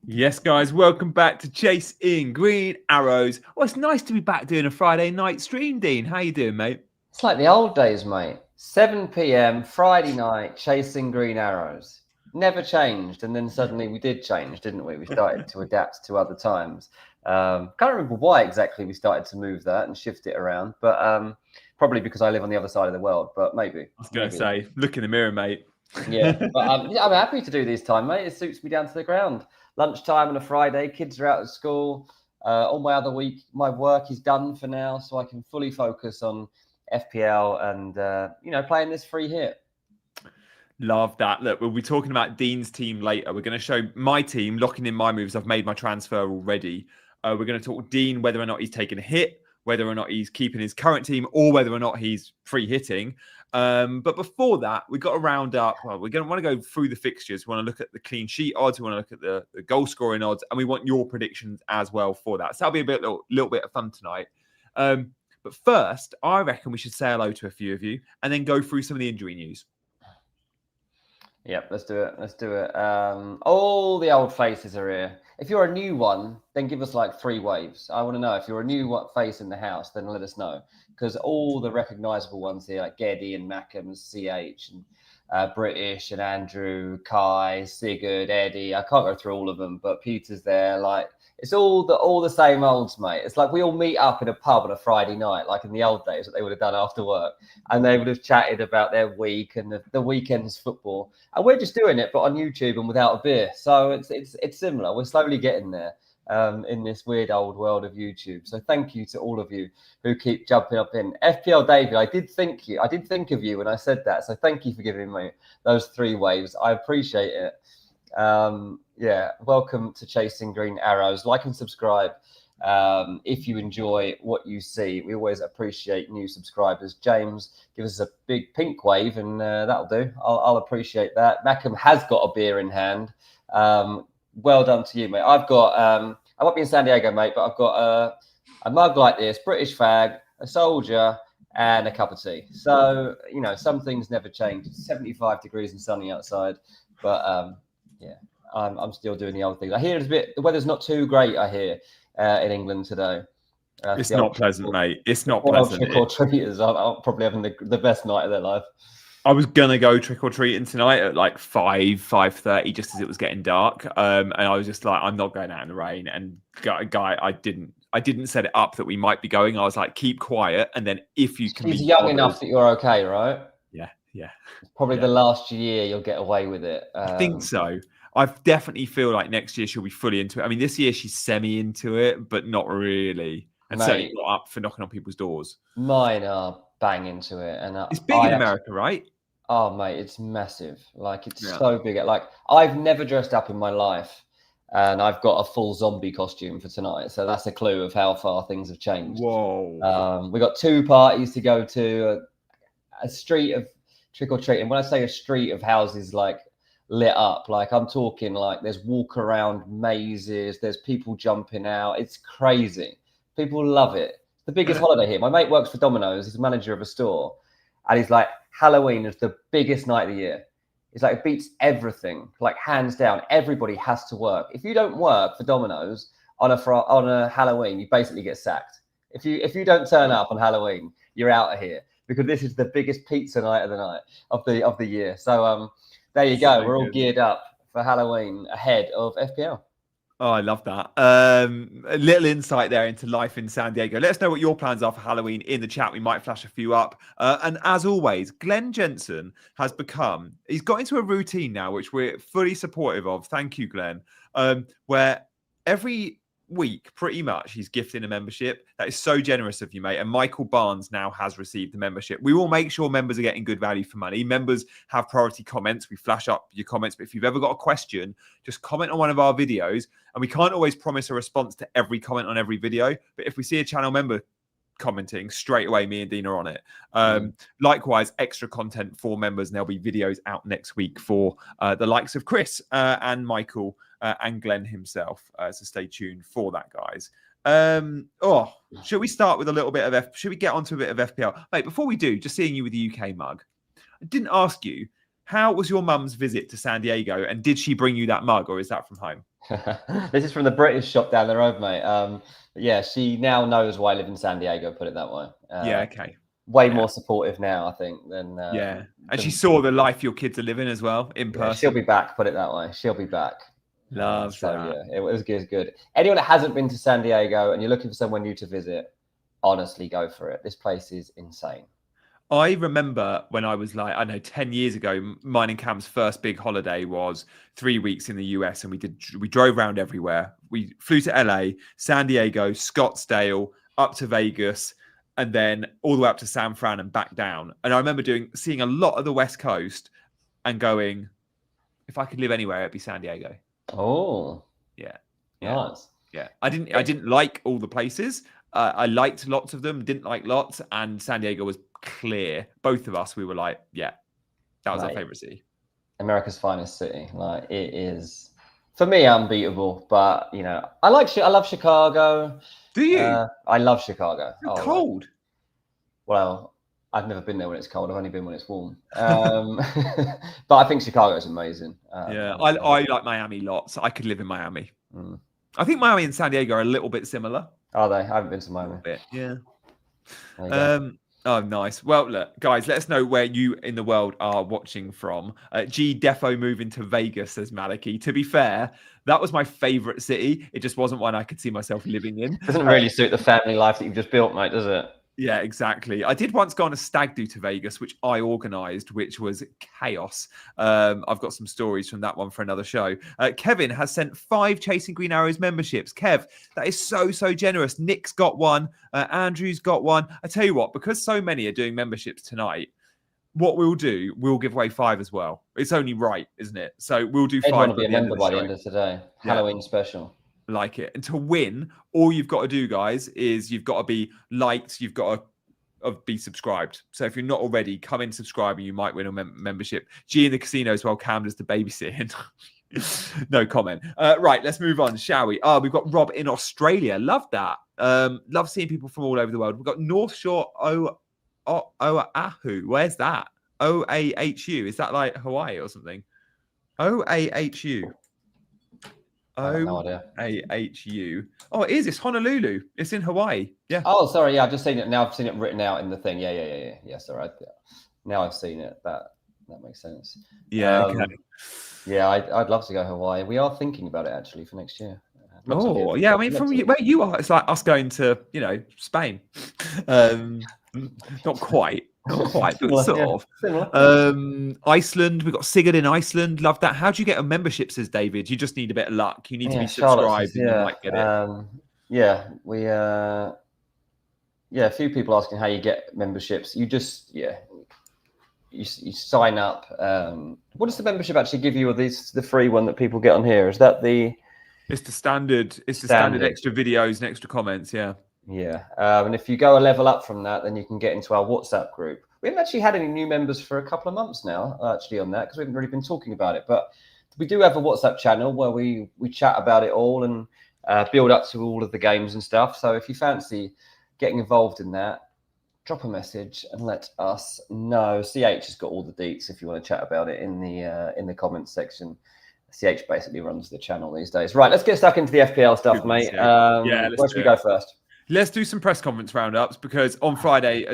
Yes, guys, welcome back to Chasing Green Arrows. Well, it's nice to be back doing a Friday night stream, Dean. How you doing, mate? It's like the old days, mate. 7 p.m. Friday night, chasing green arrows. Never changed, and then suddenly we did change, didn't we? We started to adapt to other times. Can't remember why exactly we started to move that and shift it around, but probably because I live on the other side of the world. But maybe. I was going to say, look in the mirror, mate. Yeah, but I'm happy to do this time, mate. It suits me down to the ground. Lunchtime on a Friday, kids are out of school. All my other week, my work is done for now, so I can fully focus on FPL and playing this free hit. Love that. Look, we'll be talking about Dean's team later. We're going to show my team, locking in my moves. I've made my transfer already. We're going to talk Dean, whether or not he's taking a hit, whether or not he's keeping his current team, or whether or not he's free hitting. But before that, we've got to round up. Well, we're going to want to go through the fixtures. We want to look at the clean sheet odds. We want to look at the goal scoring odds, and we want your predictions as well for that. So that'll be a little bit of fun tonight. But first, I reckon we should say hello to a few of you and then go through some of the injury news. Yep, let's do it. All the old faces are here. If you're a new one, then give us like 3 waves. I want to know if you're a new face in the house, then let us know. Because all the recognisable ones here, like Geddy and Mackham and CH and British and Andrew, Kai, Sigurd, Eddie. I can't go through all of them, but Peter's there. Like it's all the same olds, mate. It's like we all meet up in a pub on a Friday night, like in the old days that they would have done after work, and they would have chatted about their week and the weekend's football. And we're just doing it, but on YouTube and without a beer. So it's similar. We're slowly getting there in this weird old world of YouTube. So thank you to all of you who keep jumping up in. FPL David, I did think of you when I said that. So thank you for giving me those 3 waves. I appreciate it. Welcome to Chasing Green Arrows. Like and subscribe if you enjoy what you see. We always appreciate new subscribers. James, give us a big pink wave and that'll do. I'll appreciate that. Mackham has got a beer in hand. Well done to you, mate. I've got I won't be in San Diego, mate, but I've got a mug like this, British fag, a soldier, and a cup of tea. So, some things never change. It's 75 degrees and sunny outside, but I'm still doing the old thing. I hear the weather's not too great, I hear, in England today. It's not pleasant, mate. It's not pleasant. Trick-or-treaters are probably having the best night of their life. I was going to go trick-or-treating tonight at like 5:30, just as it was getting dark. And I was just like, I'm not going out in the rain. And guy, I didn't set it up that we might be going. I was like, keep quiet. And then if you can He's young enough that you're okay, right? Yeah. It's probably the last year you'll get away with it. I think so. I definitely feel like next year she'll be fully into it. I mean, this year she's semi into it, but not really. And certainly not up for knocking on people's doors. Mine are bang into it. And it's big in America, right? Oh, mate, it's massive. Like, it's so big. Like, I've never dressed up in my life, and I've got a full zombie costume for tonight. So that's a clue of how far things have changed. Whoa. We got 2 parties to go to, a street of trick-or-treating. When I say a street of houses, like, lit up, like I'm talking like there's walk around mazes, there's people jumping out. It's crazy. People love it. It's the biggest holiday here. My mate works for Domino's. He's a manager of a store, and he's like, Halloween is the biggest night of the year. It's like it beats everything, like hands down. Everybody has to work. If you don't work for Domino's on a Halloween, you basically get sacked. If you don't turn up on Halloween, you're out of here, because this is the biggest pizza night of the year. So there you go. We're all geared up for Halloween ahead of FPL. Oh, I love that. A little insight there into life in San Diego. Let us know what your plans are for Halloween in the chat. We might flash a few up. And as always, Glenn Jensen he's got into a routine now, which we're fully supportive of. Thank you, Glenn. Where every week, pretty much, he's gifting a membership. That is so generous of you, mate. And Michael Barnes now has received the membership. We will make sure members are getting good value for money. Members have priority comments. We flash up your comments. But if you've ever got a question, just comment on one of our videos. And we can't always promise a response to every comment on every video. But if we see a channel member commenting, straight away, me and Dean are on it. Likewise, extra content for members. And there'll be videos out next week for the likes of Chris and Michael and Glenn himself. So stay tuned for that, guys. Should we start with a little bit of should we get onto a bit of FPL? Mate, before we do, just seeing you with the UK mug, I didn't ask you, how was your mum's visit to San Diego, and did she bring you that mug, or is that from home? This is from the British shop down the road, mate. Yeah, she now knows why I live in San Diego. Put it that way. Yeah, okay. Way Yeah. more supportive now, I think, than Yeah. And she than- saw the life your kids are living as well in yeah, person. she'll be back. Put it that way. She'll be back. Loves So that. yeah, it was good. Good. Anyone that hasn't been to San Diego and you're looking for somewhere new to visit, honestly, go for it. This place is insane. I remember when I was like, I don't know, 10 years ago, mine and Cam's first big holiday was 3 weeks in the US, and we drove around everywhere. We flew to LA, San Diego, Scottsdale, up to Vegas, and then all the way up to San Fran and back down. And I remember seeing a lot of the West Coast and going, if I could live anywhere, it'd be San Diego. Oh, Yeah. nice. Yeah. I didn't like all the places. I liked lots of them, didn't like lots, and San Diego was clear. Both of us, we were like, yeah, that was our favorite city. America's finest city. Like, it is, for me, unbeatable. But you know, I love Chicago. Do you? I love Chicago. It's cold. Well, I've never been there when it's cold. I've only been when it's warm. But I think Chicago is amazing. Yeah, I like Miami lots. I could live in Miami. I think Miami and San Diego are a little bit similar. Are they? I haven't been to Miami. Yeah. Oh, nice. Well, look, guys, let us know where you in the world are watching from. Defo moving to Vegas, says Maliki. To be fair, that was my favorite city. It just wasn't one I could see myself living in. Doesn't really suit the family life that you've just built, mate, does it? Yeah, exactly. I did once go on a stag do to Vegas, which I organised, which was chaos. I've got some stories from that one for another show. Kevin has sent 5 Chasing Green Arrows memberships. Kev, that is so generous. Nick's got one. Andrew's got one. I tell you what, because so many are doing memberships tonight, what we'll do, we'll give away 5 as well. It's only right, isn't it? So we'll do 5. Want to be a member by the end of today. Yeah. Halloween special. Like it. And to win, all you've got to do, guys, is you've got to be liked, you've got to be subscribed. So if you're not already, come in, subscribe, and you might win a membership. G in the casino as well, Cam does the babysitting. No comment. Right, let's move on, shall we? We've got Rob in Australia. Love that. Love seeing people from all over the world. We've got North Shore Oahu. Where's that? OAHU. Is that like Hawaii or something? OAHU. OAHU. Oh, it is. It's Honolulu. It's in Hawaii. Yeah. Oh, sorry. Yeah, I've just seen it. Now I've seen it written out in the thing. Yeah. Sorry. Now I've seen it. That makes sense. Yeah. Okay. Yeah, I'd love to go to Hawaii. We are thinking about it actually for next year. Oh, yeah. I mean, from where you are, it's like us going to, Spain. Not quite. But sort of. Similar. Iceland, we've got Sigurd in Iceland. Love that. How do you get a membership, says David? You just need a bit of luck. You need to be subscribed and you might get it. A few people asking how you get memberships. You just, you sign up. What does the membership actually give you? Or the free one that people get on here? Is that the... It's the standard extra videos and extra comments, yeah. Yeah, and if you go a level up from that, then you can get into our WhatsApp group. We haven't actually had any new members for a couple of months now, actually, on that, because we haven't really been talking about it. But we do have a WhatsApp channel where we chat about it all and build up to all of the games and stuff. So if you fancy getting involved in that, drop a message and let us know. CH has got all the deets if you want to chat about it in the comments section. CH basically runs the channel these days. Right, let's get stuck into the FPL stuff, mate. Where should we go first? Let's do some press conference roundups, because on Friday,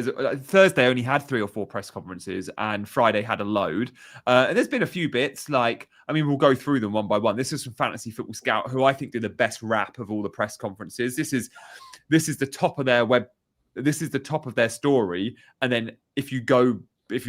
Thursday only had 3 or 4 press conferences, and Friday had a load. And there's been a few bits, we'll go through them one by one. This is from Fantasy Football Scout, who I think did the best wrap of all the press conferences. This is the top of their web. This is the top of their story. And then if you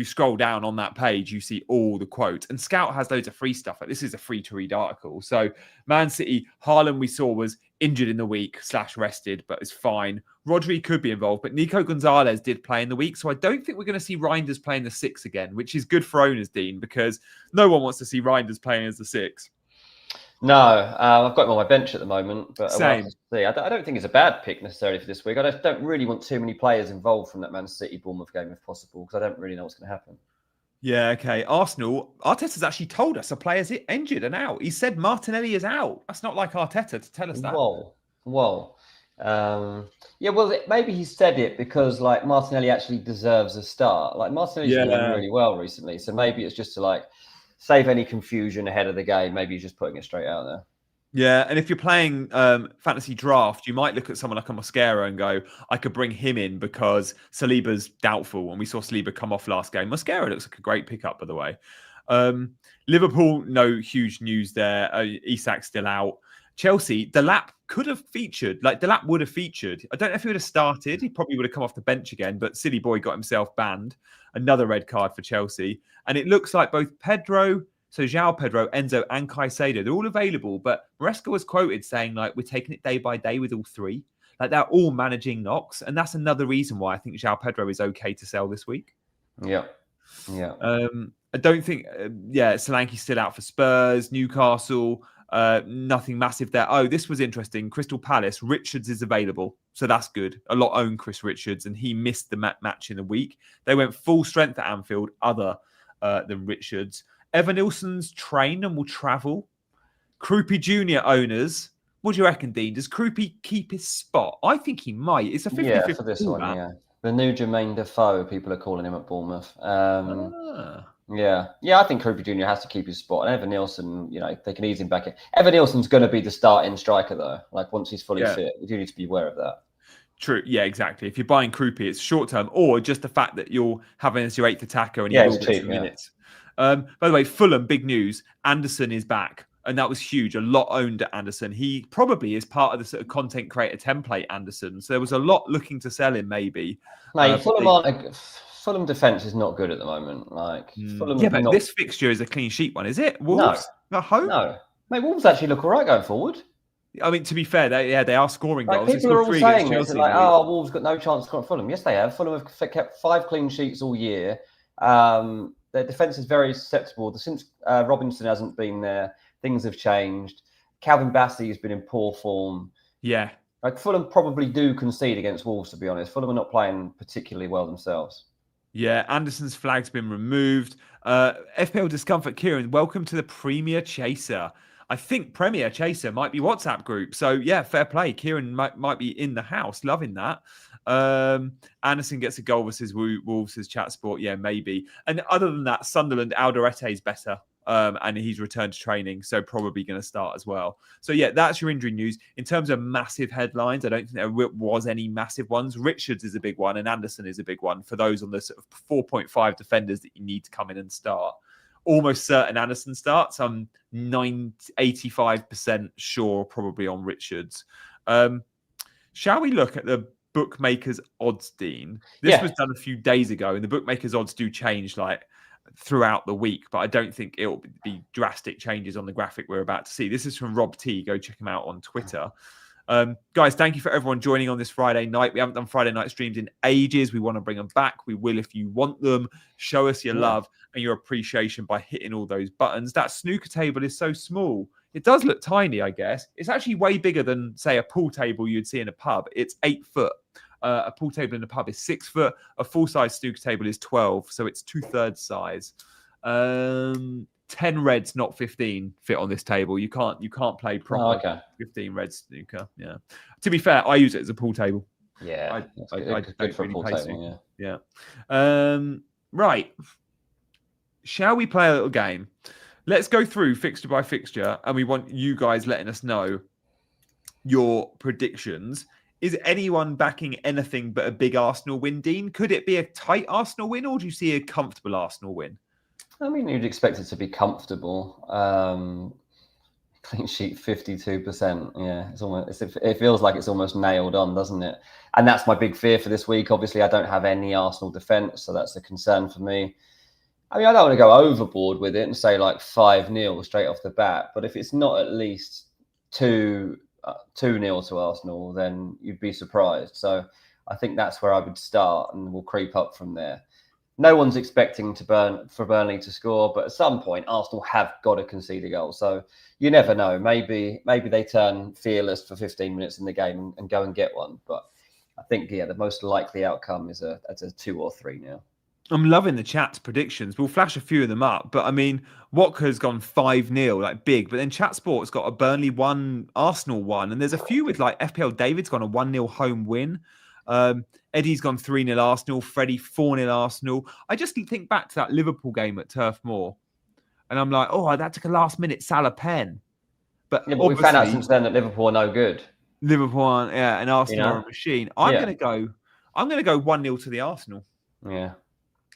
scroll down on that page, you see all the quotes. And Scout has loads of free stuff. This is a free to read article. So Man City, Haaland we saw was injured in the week / rested, but it's fine. Rodri could be involved, but Nico Gonzalez did play in the week. So I don't think we're going to see Reinders playing the 6 again, which is good for owners, Dean, because no one wants to see Reinders playing as the 6. No, I've got him on my bench at the moment, but same. I don't think it's a bad pick necessarily for this week. I just don't really want too many players involved from that Man City Bournemouth game if possible, because I don't really know what's going to happen. Yeah, okay. Arsenal, Arteta's actually told us a player's injured and out. He said Martinelli is out. That's not like Arteta to tell us that. Whoa. Maybe he said it because Martinelli actually deserves a start. Martinelli's been doing really well recently, so maybe it's just to save any confusion ahead of the game. Maybe he's just putting it straight out there. Yeah, and if you're playing fantasy draft, you might look at someone like a Mosquera and go, I could bring him in because Saliba's doubtful, and we saw Saliba come off last game. Mosquera looks like a great pickup, by the way. Liverpool, no huge news there. Isak's still out. Chelsea, Delap could have featured, like Delap would have featured. I don't know if he would have started. He probably would have come off the bench again, but Silly Boy got himself banned. Another red card for Chelsea. And it looks like both Pedro, so João Pedro, Enzo, and Caicedo, they're all available. But Maresca was quoted saying, like, we're taking it day by day with all three. Like, they're all managing knocks. And that's another reason why I think João Pedro is okay to sell this week. Yeah. Yeah. I don't think, Solanke's still out for Spurs, Newcastle, nothing massive there. Oh, this was interesting. Crystal Palace, Richards is available. So that's good. A lot own Chris Richards, and he missed the match in the week. They went full strength at Anfield, other than Richards. Evan Nilsson's trained and will travel. Krupi Jr. owners. What do you reckon, Dean? Does Krupi keep his spot? I think he might. It's a 50-50. Yeah, for this one, yeah. The new Jermaine Defoe, people are calling him at Bournemouth. Yeah, I think Krupi Jr. has to keep his spot. And Evan Nilsson, they can ease him back in. Evan Nilsson's going to be the starting striker, though. Like, once he's fully fit, you do need to be aware of that. True. Yeah, exactly. If you're buying Krupi, it's short term, or just the fact that you're having as your eighth attacker and you will get 2 minutes. By the way, Fulham, big news. Anderson is back. And that was huge. A lot owned at Anderson. He probably is part of the sort of content creator template, Anderson. So there was a lot looking to sell him, maybe. Mate, Fulham defence is not good at the moment. But this fixture is a clean sheet one, is it? Wolves at home? No. Mate, Wolves actually look all right going forward. I mean, to be fair, they are scoring goals. People are all saying this, Wolves got no chance to score at Fulham. Yes, they have. Fulham have kept 5 clean sheets all year. Their defence is very susceptible. Since Robinson hasn't been there, things have changed. Calvin Bassey has been in poor form. Yeah. Fulham probably do concede against Wolves, to be honest. Fulham are not playing particularly well themselves. Yeah, Anderson's flag's been removed. FPL Discomfort Kieran, welcome to the Premier Chaser. I think Premier Chaser might be WhatsApp group. So, yeah, fair play. Kieran might be in the house. Loving that. Anderson gets a goal versus Wolves, says Chat Sport. Yeah, maybe. And other than that, Sunderland, Alderete is better. And he's returned to training, so probably going to start as well. So, yeah, that's your injury news. In terms of massive headlines, I don't think there was any massive ones. Richards is a big one, and Anderson is a big one for those on the sort of 4.5 defenders that you need to come in and start. Almost certain Anderson starts. I'm 85% sure probably on Richards. Shall we look at the bookmakers odds, Dean? This was done a few days ago, and the bookmakers odds do change throughout the week, but I don't think it'll be drastic changes on the graphic we're about to see. This is from Rob T. Go check him out on Twitter. Guys, thank you for everyone joining on this Friday night. We haven't done Friday night streams in ages. We want to bring them back. We will if you want them. Show us your love and your appreciation by hitting all those buttons. That snooker table is so small. It does look tiny, I guess. It's actually way bigger than, say, a pool table you'd see in a pub. It's 8 foot. A pool table in a pub is 6 foot. A full-size snooker table is 12, so it's 2/3 size. 10 reds, not 15, fit on this table. You can't play proper 15 red snooker. Yeah. To be fair, I use it as a pool table. Yeah, I good for a pool table. Yeah. Right. Shall we play a little game? Let's go through fixture by fixture, and we want you guys letting us know your predictions. Is anyone backing anything but a big Arsenal win, Dean? Could it be a tight Arsenal win, or do you see a comfortable Arsenal win? I mean, you'd expect it to be comfortable. Clean sheet 52%. Yeah, it feels like it's almost nailed on, doesn't it? And that's my big fear for this week. Obviously, I don't have any Arsenal defence, so that's a concern for me. I mean, I don't want to go overboard with it and say 5-0 straight off the bat, but if it's not at least 2-0 to Arsenal, then you'd be surprised. So I think that's where I would start, and we'll creep up from there. No one's expecting for Burnley to score, but at some point Arsenal have got to concede a goal. So you never know. Maybe they turn fearless for 15 minutes in the game and go and get one. But I think the most likely outcome is a 2 or 3 now. I'm loving the chat's predictions. We'll flash a few of them up. But I mean, Watka's gone 5-0, big. But then Chat Sport's got a Burnley 1, Arsenal 1. And there's a few with FPL David's gone a 1-0 home win. Eddie's gone 3-0 Arsenal. Freddie 4-0 Arsenal. I just think back to that Liverpool game at Turf Moor. And I'm like, that took a last minute Salah pen. But Yeah, but we found out obviously, since then that Liverpool are no good. Liverpool aren't, and Arsenal are know? a machine. I'm Yeah. going to go 1-0 to the Arsenal. Yeah.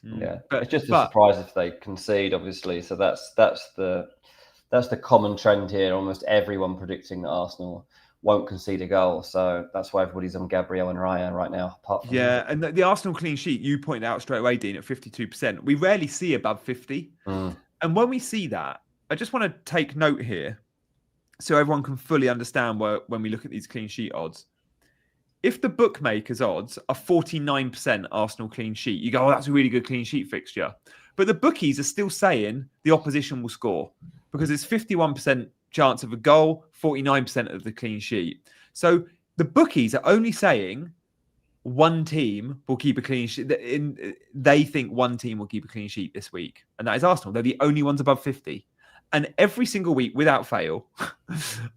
Yeah. But It's just a surprise if they concede, obviously. So that's the common trend here. Almost everyone predicting that Arsenal won't concede a goal. So that's why everybody's on Gabriel and Raya right now, apart from and the Arsenal clean sheet, you pointed out straight away, Dean, at 52%. We rarely see above 50. And when we see that, I just want to take note here so everyone can fully understand when we look at these clean sheet odds. If the bookmakers' odds are 49% Arsenal clean sheet, you go, oh, that's a really good clean sheet fixture. But the bookies are still saying the opposition will score because it's 51% chance of a goal, 49% of the clean sheet. So the bookies are only saying one team will keep a clean sheet. They think one team will keep a clean sheet this week, and that is Arsenal. They're the only ones above 50. And every single week, without fail,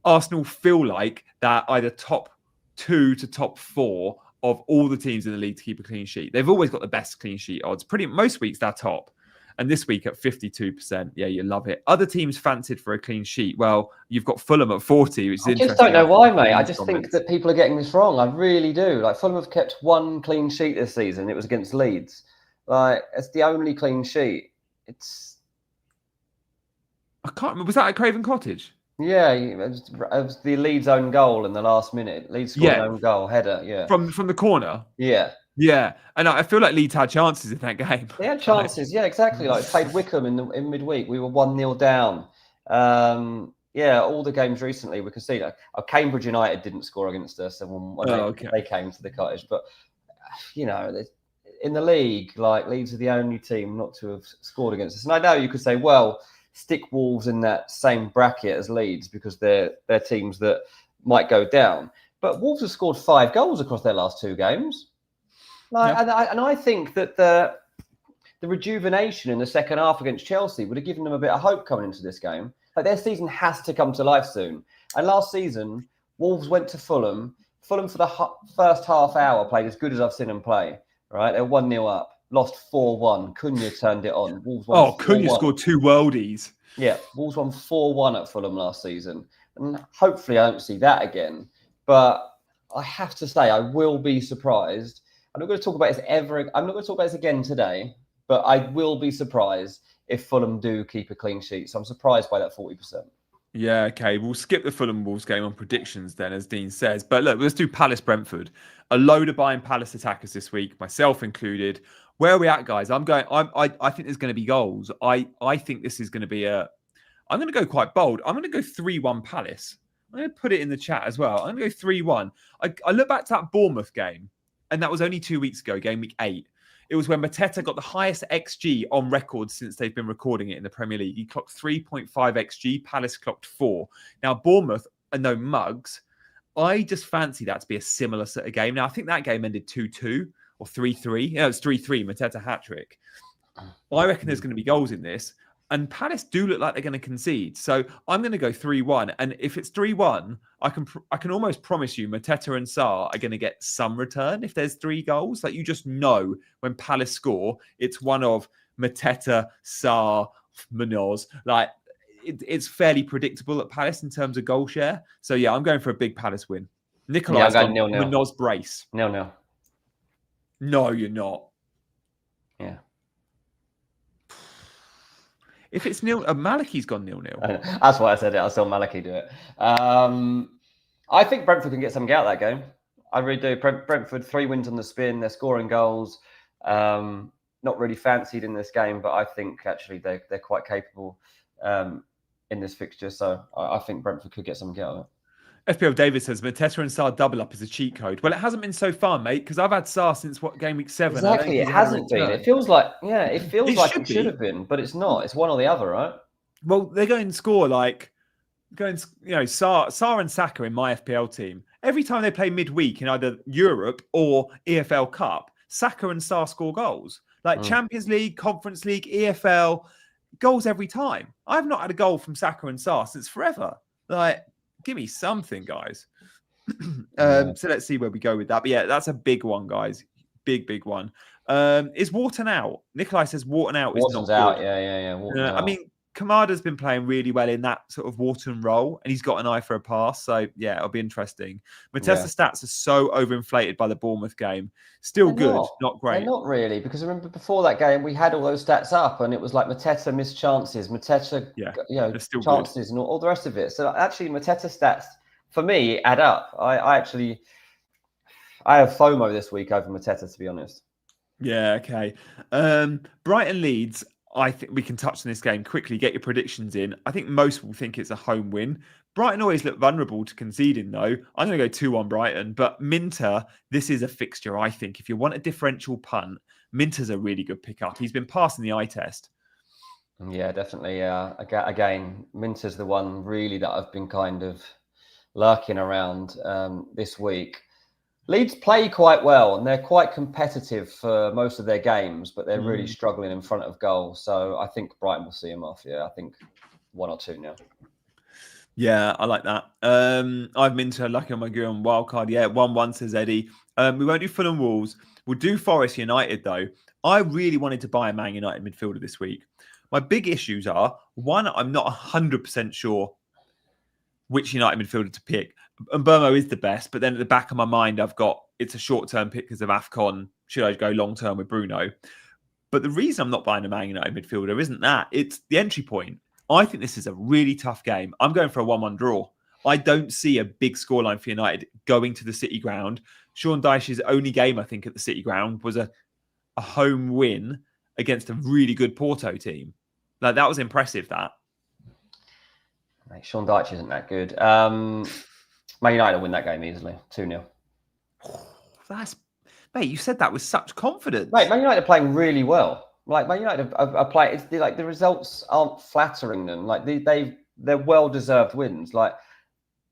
Arsenal feel like they're either top 2 to top 4 of all the teams in the league to keep a clean sheet. They've always got the best clean sheet odds. Most weeks they're top. And this week at 52%, yeah, you love it. Other teams fancied for a clean sheet. Well, you've got Fulham at 40, which is interesting. I just don't know why, mate. I just think that people are getting this wrong. I really do. Like, Fulham have kept one clean sheet this season. It was against Leeds. Like, it's the only clean sheet. I can't remember. Was that at Craven Cottage? Yeah, it was the Leeds own goal in the last minute. Leeds scored an own goal header. Yeah, from the corner. Yeah, and I feel like Leeds had chances in that game. They had chances. Yeah, exactly. Like played Wickham in midweek. We were 1-0 down. All the games recently we could see that Cambridge United didn't score against us, and they came to the Cottage. But in the league, like Leeds are the only team not to have scored against us. And I know you could say, well, stick Wolves in that same bracket as Leeds because they're teams that might go down. But Wolves have scored 5 goals across their last 2 games. And I think that the rejuvenation in the second half against Chelsea would have given them a bit of hope coming into this game. Like, their season has to come to life soon. And last season, Wolves went to Fulham. Fulham for the first half hour played as good as I've seen them play. Right, they're 1-0 up, lost 4-1. Cunha turned it on. Wolves won Cunha scored 2 worldies. Yeah, Wolves won 4-1 at Fulham last season, and hopefully I don't see that again. But I have to say, I will be surprised. I'm not going to talk about this again today, but I will be surprised if Fulham do keep a clean sheet. So I'm surprised by that 40%. Yeah, okay. We'll skip the Fulham Wolves game on predictions then, as Dean says. But look, let's do Palace Brentford. A load of buying Palace attackers this week, myself included. Where are we at, guys? I think there's going to be goals. I think this is going to be I'm going to go quite bold. I'm going to go 3-1 Palace. I'm going to put it in the chat as well. I'm going to go 3-1. I look back to that Bournemouth game, and that was only 2 weeks ago, game week 8. It was when Mateta got the highest XG on record since they've been recording it in the Premier League. He clocked 3.5 XG. Palace clocked 4. Now, Bournemouth are no mugs. I just fancy that to be a similar sort of game. Now, I think that game ended 2-2 or 3-3. Yeah, it was 3-3, Mateta hat-trick. I reckon there's going to be goals in this. And Palace do look like they're going to concede. So I'm going to go 3-1. And if it's 3-1, I can almost promise you Mateta and Sarr are going to get some return if there's 3 goals. Like, you just know when Palace score, it's one of Mateta, Sarr, Munoz. Like, it's fairly predictable at Palace in terms of goal share. So, yeah, I'm going for a big Palace win. Nikolai's got Munoz brace. 0-0. No, you're not. Yeah. If it's Malachi's gone 0-0. That's why I said it. I saw Malachi do it. I think Brentford can get something out of that game. I really do. Brentford, 3 wins on the spin. They're scoring goals. Not really fancied in this game, but I think actually they're quite capable in this fixture. So I think Brentford could get something out of it. FPL David says Mateta and Sarr double up is a cheat code. Well, it hasn't been so far, mate, because I've had Sarr since game week 7. Exactly, it hasn't been. It feels like it should have been, but it's not. It's one or the other, right? Well, they're going to score Sarr and Saka in my FPL team. Every time they play midweek in either Europe or EFL Cup, Saka and Sarr score goals. Like Champions League, Conference League, EFL, goals every time. I've not had a goal from Saka and Sarr since forever. Like, give me something, guys. So let's see where we go with that. But yeah, that's a big one, guys. Big one. Is Wharton out? Nikolai says Wharton out. Wharton's out. Yeah. Wharton's out. I mean, Kamada's been playing really well in that sort of Wharton role, and he's got an eye for a pass. So, yeah, it'll be interesting. Matessa's stats are so overinflated by the Bournemouth game. Still good, not great. They're not really, because I remember before that game, we had all those stats up, and it was like Mateta missed chances, Mateta, chances, and all the rest of it. So, actually, Mateta's stats, for me, add up. I have FOMO this week over Mateta, to be honest. Yeah, okay. Brighton Leeds, I think we can touch on this game quickly. Get your predictions in. I think most will think it's a home win. Brighton always look vulnerable to conceding, though. I'm going to go 2-1 Brighton. But Minter, this is a fixture, I think. If you want a differential punt, Minter's a really good pickup. He's been passing the eye test. Yeah, definitely. Again, Minter's the one really that I've been kind of lurking around this week. Leeds play quite well, and they're quite competitive for most of their games, but they're really struggling in front of goal. So I think Brighton will see them off. Yeah, I think 1 or 2 now. Yeah, I like that. I've been to lucky on my gear on wildcard. Yeah, 1-1 says Eddie. We won't do Fulham Wolves. We'll do Forest United though. I really wanted to buy a Man United midfielder this week. My big issues are, one, I'm not 100% sure which United midfielder to pick. And Burmo is the best, but then at the back of my mind, I've got it's a short-term pick because of AFCON. Should I go long-term with Bruno? But the reason I'm not buying a Man United midfielder isn't that. It's the entry point. I think this is a really tough game. I'm going for a 1-1 draw. I don't see a big scoreline for United going to the City ground. Sean Dyche's only game, I think, at the City ground was a home win against a really good Porto team. Like, that was impressive, that. Mate, Sean Dyche isn't that good. Man United will win that game easily, 2-0. Mate, you said that with such confidence. Mate, Man United are playing really well. Like, Man United are playing. It's like the results aren't flattering them. Like they're well-deserved wins. Like,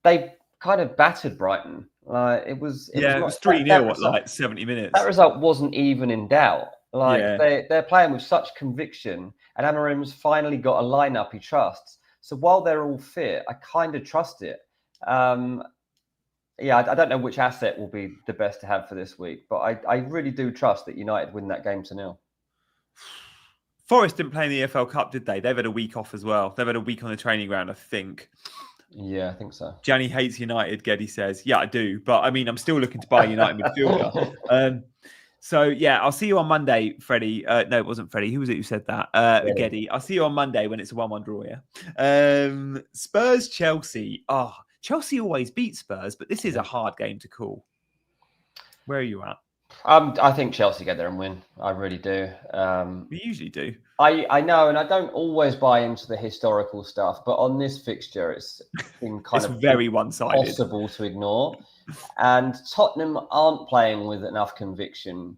they kind of battered Brighton. Like it was 3-0 at like 70 minutes. That result wasn't even in doubt. Like they're playing with such conviction, and Amarim's finally got a lineup he trusts. So while they're all fit, I kind of trust it. I don't know which asset will be the best to have for this week, but I really do trust that United win that game 2-0. Forest didn't play in the EFL Cup, did they? They've had a week off as well. They've had a week on the training ground, I think. Yeah, I think so. Gianni hates United, Geddy says. Yeah, I do. But, I mean, I'm still looking to buy a United midfielder. So, yeah, I'll see you on Monday, Freddie. No, it wasn't Freddie. Who was it who said that? Geddy. I'll see you on Monday when it's a 1-1 draw, yeah? Spurs-Chelsea. Oh, Chelsea always beat Spurs, but this is a hard game to call. Where are you at? I think Chelsea get there and win. I really do. We usually do. I know, and I don't always buy into the historical stuff, but on this fixture, it's been kind of very one-sided, possible to ignore. And Tottenham aren't playing with enough conviction,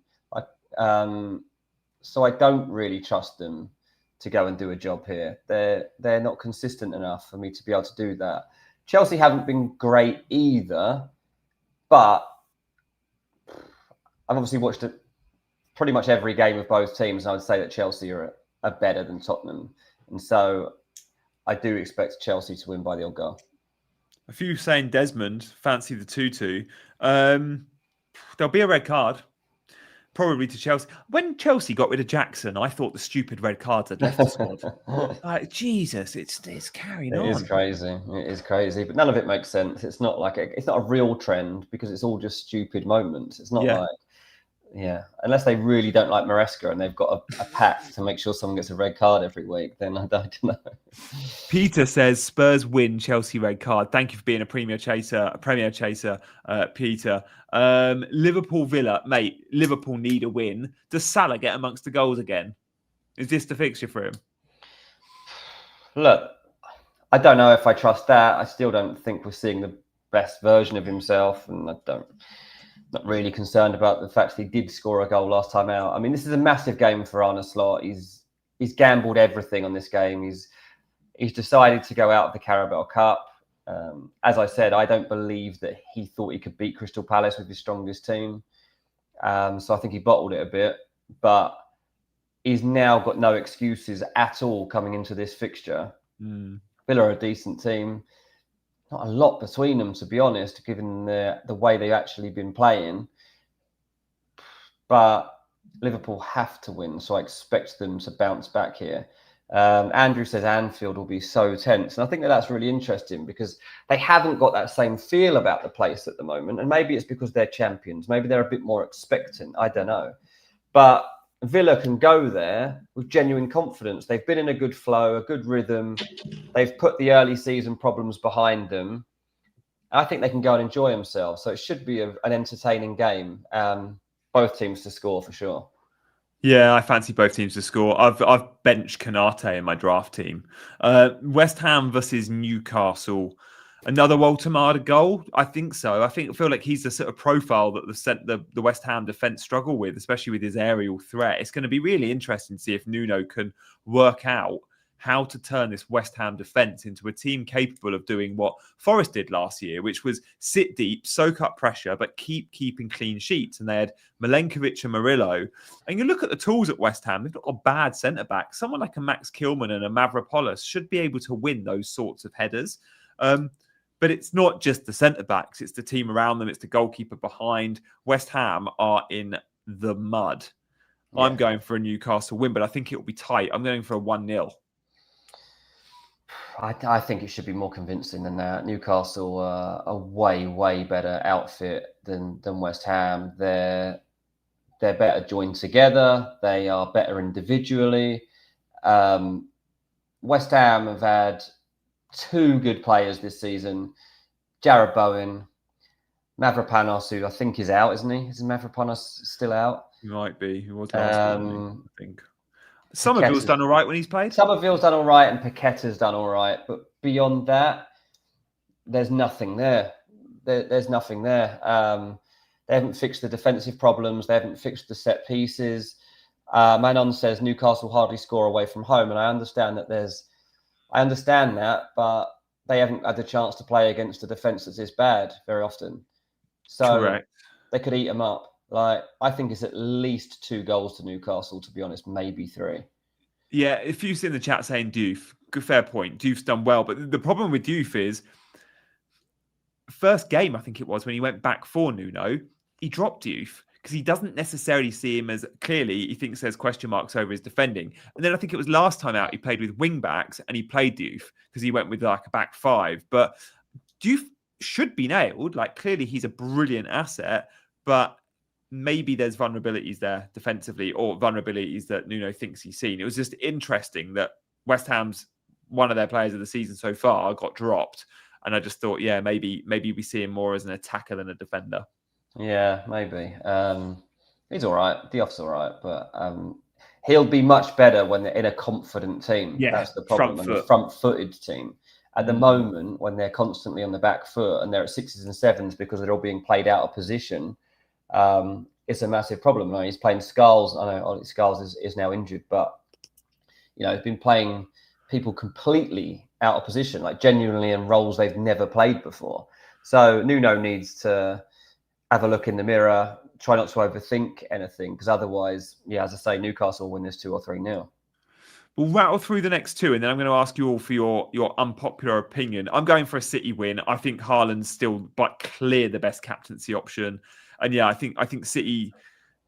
so I don't really trust them to go and do a job here. They're not consistent enough for me to be able to do that. Chelsea haven't been great either, but I've obviously watched pretty much every game of both teams, and I would say that Chelsea are better than Tottenham. And so I do expect Chelsea to win by the odd goal. A few saying Desmond, fancy the 2-2. There'll be a red card, probably to Chelsea. When Chelsea got rid of Jackson, I thought the stupid red cards had left the squad. Like, Jesus, it's carrying on. It is crazy. It is crazy, but none of it makes sense. It's not like it's not a real trend because it's all just stupid moments. It's not like, unless they really don't like Maresca and they've got a pact to make sure someone gets a red card every week, then I don't know. Peter says Spurs win, Chelsea red card. Thank you for being a Premier chaser, Peter. Liverpool Villa, mate. Liverpool need a win. Does Salah get amongst the goals again? Is this the fixture for him? Look, I don't know if I trust that. I still don't think we're seeing the best version of himself, and not really concerned about the fact that he did score a goal last time out. I mean, this is a massive game for Arne Slot. He's gambled everything on this game. He's decided to go out of the Carabao Cup. As I said, I don't believe that he thought he could beat Crystal Palace with his strongest team. So I think he bottled it a bit, but he's now got no excuses at all coming into this fixture. Villa are a decent team. Not a lot between them, to be honest, given the way they've actually been playing. But Liverpool have to win, so I expect them to bounce back here. Andrew says Anfield will be so tense. And I think that's really interesting because they haven't got that same feel about the place at the moment. And maybe it's because they're champions. Maybe they're a bit more expectant. I don't know. But Villa can go there with genuine confidence. They've been in a good flow, a good rhythm. They've put the early season problems behind them. I think they can go and enjoy themselves. So it should be an entertaining game. Both teams to score for sure. Yeah, I fancy both teams to score. I've benched Canate in my draft team. West Ham versus Newcastle. Another Walter goal? I think so. I feel like he's the sort of profile that the West Ham defence struggle with, especially with his aerial threat. It's going to be really interesting to see if Nuno can work out how to turn this West Ham defence into a team capable of doing what Forest did last year, which was sit deep, soak up pressure, but keeping clean sheets. And they had Milenkovic and Murillo. And you look at the tools at West Ham, they've got a bad centre-back. Someone like a Max Kilman and a Mavropoulos should be able to win those sorts of headers. But it's not just the centre-backs, it's the team around them, it's the goalkeeper behind. West Ham are in the mud. Yeah. I'm going for a Newcastle win, but I think it will be tight. I'm going for a 1-0. I think it should be more convincing than that. Newcastle are a way better outfit than West Ham. They're better joined together. They are better individually. West Ham have had 2 good players this season. Jarrod Bowen, Mavropanos, who I think is out, isn't he? Is Mavropanos still out? He might be. He was last week, I think. Somerville's done all right when he's played. Somerville's done all right, and Paqueta's done all right. But beyond that, there's nothing there. There's nothing there. They haven't fixed the defensive problems. They haven't fixed the set pieces. Manon says Newcastle hardly score away from home, and I understand that, but they haven't had the chance to play against a defence that's this bad very often. So Correct. They could eat them up. Like, I think it's at least 2 goals to Newcastle, to be honest, maybe 3. Yeah, if you've seen the chat saying Diouf, good, fair point. Diouf's done well, but the problem with Diouf is first game, I think it was, when he went back for Nuno, he dropped Diouf because he doesn't necessarily see him as clearly. He thinks there's question marks over his defending. And then I think it was last time out, he played with wing backs and he played Diouf because he went with like a back 5. But Diouf should be nailed. Like, clearly he's a brilliant asset, but maybe there's vulnerabilities there defensively, or vulnerabilities that Nuno thinks he's seen. It was just interesting that West Ham's one of their players of the season so far got dropped. And I just thought, yeah, maybe we see him more as an attacker than a defender. Yeah, maybe. He's all right. Diouf's all right, but he'll be much better when they're in a confident team. Yeah, that's the problem. A front-footed team. At the moment, when they're constantly on the back foot and they're at 6s and 7s because they're all being played out of position, it's a massive problem. He's playing Skulls. I know Ollie Skulls is now injured, but he's been playing people completely out of position, like genuinely in roles they've never played before. So Nuno needs to have a look in the mirror, try not to overthink anything, because otherwise, yeah, as I say, Newcastle will win this 2 or 3-0. We'll rattle through the next 2, and then I'm going to ask you all for your unpopular opinion. I'm going for a City win. I think Haaland's still but clear the best captaincy option. And yeah, I think City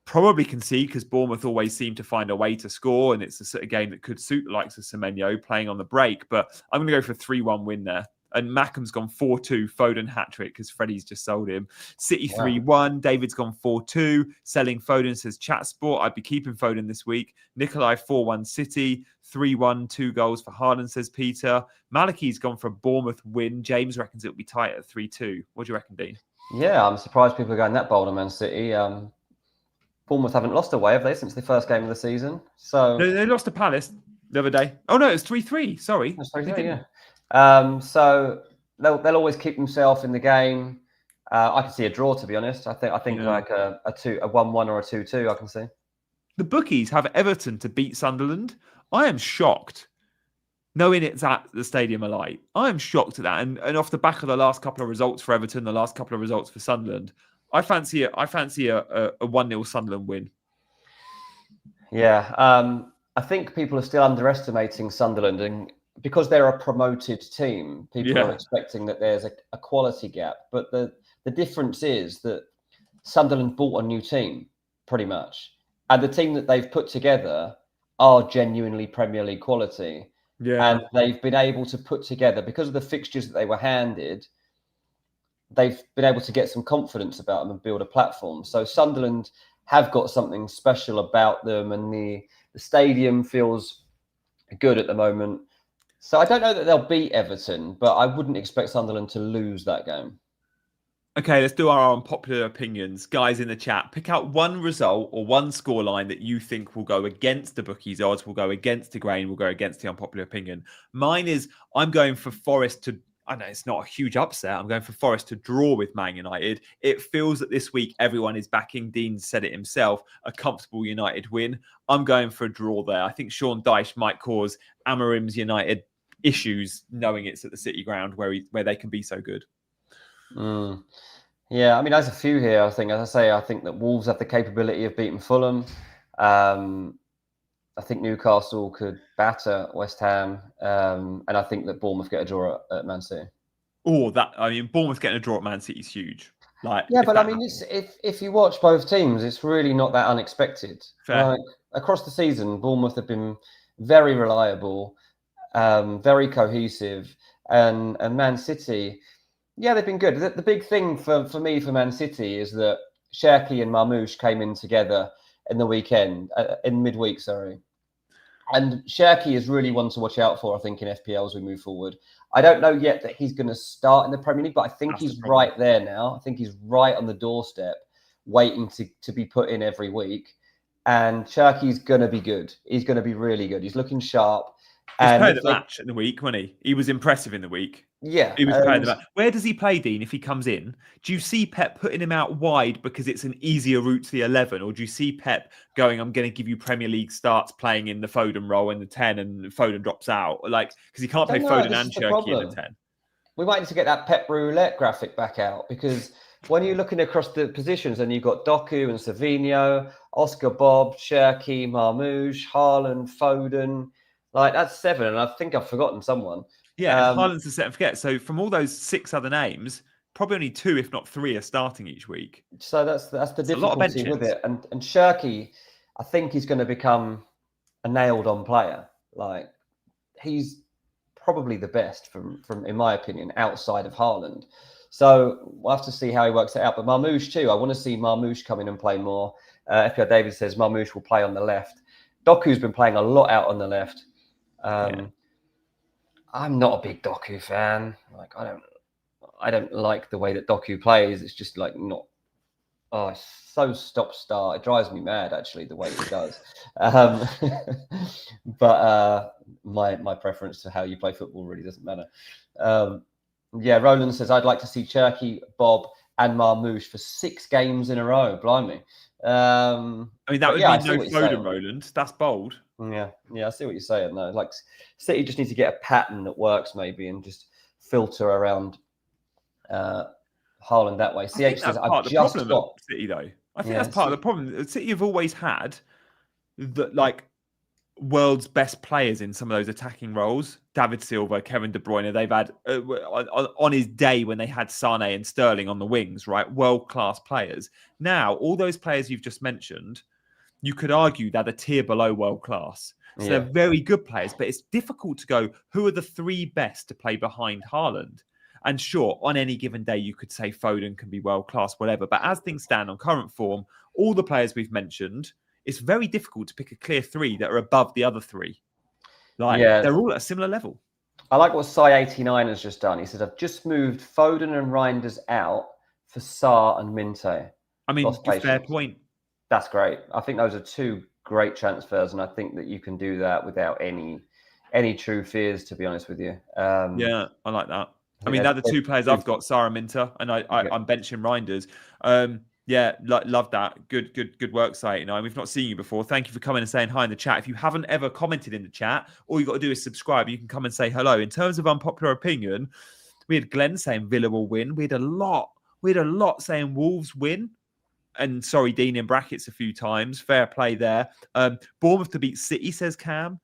probably can see, because Bournemouth always seem to find a way to score, and it's the sort of game that could suit the likes of Semenyo playing on the break. But I'm going to go for a 3-1 win there. And Mackham's gone 4-2, Foden hat-trick, because Freddie's just sold him. City 3-1, David's gone 4-2. Selling Foden, says Chat Sport. I'd be keeping Foden this week. Nikolai 4-1 City. 3-1, 2 goals for Haaland, says Peter. Malachi's gone for a Bournemouth win. James reckons it'll be tight at 3-2. What do you reckon, Dean? Yeah, I'm surprised people are going that bold on Man City. Bournemouth haven't lost away, have they, since the first game of the season? So they lost to Palace the other day. Oh, no, it's 3-3. Sorry. It's 3-3, yeah. So they'll always keep themselves in the game. I can see a draw, to be honest. I think like a 1-1 or a 2-2, I can see. The bookies have Everton to beat Sunderland. I am shocked, knowing it's at the Stadium of Light. I am shocked at that. And off the back of the last couple of results for Everton, the last couple of results for Sunderland, I fancy a 1-0 Sunderland win. Yeah, I think people are still underestimating Sunderland, and because they're a promoted team, people are expecting that there's a quality gap. But the difference is that Sunderland bought a new team, pretty much. And the team that they've put together are genuinely Premier League quality. Yeah. And they've been able to put together, because of the fixtures that they were handed, they've been able to get some confidence about them and build a platform. So Sunderland have got something special about them, and the stadium feels good at the moment. So I don't know that they'll beat Everton, but I wouldn't expect Sunderland to lose that game. Okay, let's do our unpopular opinions. Guys in the chat, pick out one result or one scoreline that you think will go against the bookies' odds, will go against the grain, will go against the unpopular opinion. Mine is I'm going for Forest to, I know it's not a huge upset. I'm going for Forest to draw with Man United. It feels that this week everyone is backing, Dean said it himself, a comfortable United win. I'm going for a draw there. I think Sean Dyche might cause Amarim's United issues knowing it's at the City ground where they can be so good. Yeah, I mean, there's a few here. I think, as I say, I think that Wolves have the capability of beating Fulham. I think Newcastle could batter West Ham, and I think that Bournemouth get a draw at Man City. Oh, Bournemouth getting a draw at Man City is huge. Yeah, but I mean, if you watch both teams, it's really not that unexpected. Fair. Like, across the season, Bournemouth have been very reliable, very cohesive, and Man City, yeah, they've been good. The big thing for me for Man City is that Cherki and Marmoush came in together in the weekend, in midweek, sorry. And Cherki is really one to watch out for, I think, in FPL as we move forward. I don't know yet that he's going to start in the Premier League, but I think he's right there now. I think he's right on the doorstep, waiting to be put in every week. And Cherki's going to be good. He's going to be really good. He's looking sharp. He's player of the match in the week, wasn't he? He was impressive in the week. Yeah. He was player of the match. Where does he play, Dean, if he comes in? Do you see Pep putting him out wide because it's an easier route to the 11? Or do you see Pep going, I'm going to give you Premier League starts playing in the Foden role in the 10 and Foden drops out? Like, because he can't play Foden and Cherki in the 10. We might need to get that Pep roulette graphic back out, because when you're looking across the positions and you've got Doku and Savinho, Oscar Bob, Cherki, Marmoush, Haaland, Foden, like that's 7. And I think I've forgotten someone. Yeah, and Haaland's a set and forget. So from all those 6 other names, probably only 2, if not 3, are starting each week. So that's the difficulty with it. And Cherki, I think he's going to become a nailed-on player. Like, he's probably the best from in my opinion, outside of Haaland. So we'll have to see how he works it out. But Marmoush too, I want to see Marmoush come in and play more. FPL David says Marmoush will play on the left. Doku's been playing a lot out on the left. I'm not a big Doku fan. Like, I don't like the way that Doku plays. It's just like not. Oh, it's so stop-start. It drives me mad, actually, the way he does. But my preference to how you play football really doesn't matter. Yeah, Roland says, I'd like to see Cherki, Bob, and Marmoush for 6 games in a row. Blimey. I mean, that would be no Foden, Roland. That's bold. Yeah, I see what you're saying, though. Like, City just need to get a pattern that works, maybe, and just filter around Haaland that way. CH says, I've just got City, though. I think that's part of the problem. City have always had like world's best players in some of those attacking roles. David Silva, Kevin De Bruyne. They've had on his day when they had Sane and Sterling on the wings, right? World-class players. Now, all those players you've just mentioned, you could argue they're the tier below world-class. So they're very good players, but it's difficult to go, who are the 3 best to play behind Haaland? And sure, on any given day, you could say Foden can be world-class, whatever. But as things stand on current form, all the players we've mentioned, it's very difficult to pick a clear 3 that are above the other 3. Like, they're all at a similar level. I like what Sai89 has just done. He says, I've just moved Foden and Reinders out for Sarr and Minte. I mean, fair point. That's great. I think those are 2 great transfers, and I think that you can do that without any true fears, to be honest with you. Yeah, I like that. I mean, they're the 2 players I've got, Sarr and Minter, and I'm benching Reinders. Yeah, love that. Good work, site. You know, we've not seen you before. Thank you for coming and saying hi in the chat. If you haven't ever commented in the chat, all you got to do is subscribe. You can come and say hello. In terms of unpopular opinion, we had Glenn saying Villa will win. We had a lot saying Wolves win. And sorry, Dean in brackets a few times. Fair play there. Bournemouth to beat City, says Cam.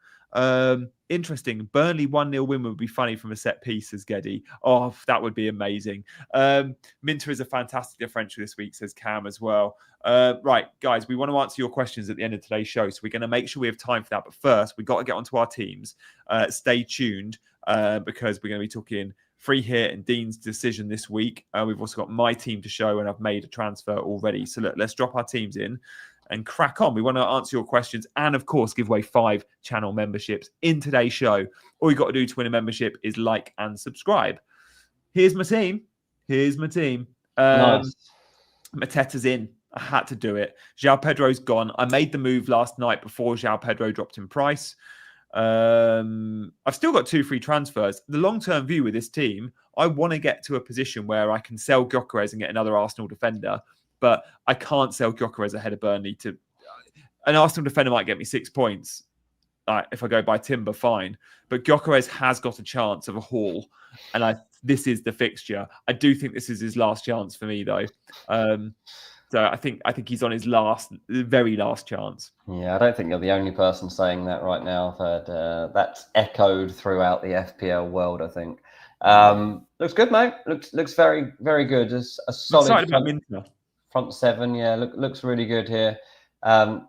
Interesting. Burnley 1-0 win would be funny from a set piece, says Geddy. Oh, that would be amazing. Minter is a fantastic differential this week, says Cam as well. Right, guys, we want to answer your questions at the end of today's show, so we're going to make sure we have time for that. But first, we've got to get onto our teams. Stay tuned because we're going to be talking free hit and Dean's decision this week. We've also got my team to show, and I've made a transfer already. So look, let's drop our teams in and crack on. We want to answer your questions and, of course, give away 5 channel memberships in today's show. All you got to do to win a membership is like and subscribe. Here's my team. Nice. Mateta's in. I had to do it. João Pedro's gone. I made the move last night before João Pedro dropped in price. I've still got 2 free transfers. The long-term view with this team, I want to get to a position where I can sell Gyökeres and get another Arsenal defender. But I can't sell Gyökeres ahead of Burnley. An Arsenal defender might get me 6 points. If I go by Timber, fine. But Gyökeres has got a chance of a haul, and this is the fixture. I do think this is his last chance for me, though. So I think he's on his very last chance. Yeah, I don't think you're the only person saying that right now. I've heard that's echoed throughout the FPL world, I think. Looks good, mate. Looks very, very good. It's a solid front 7, yeah, looks really good here. Not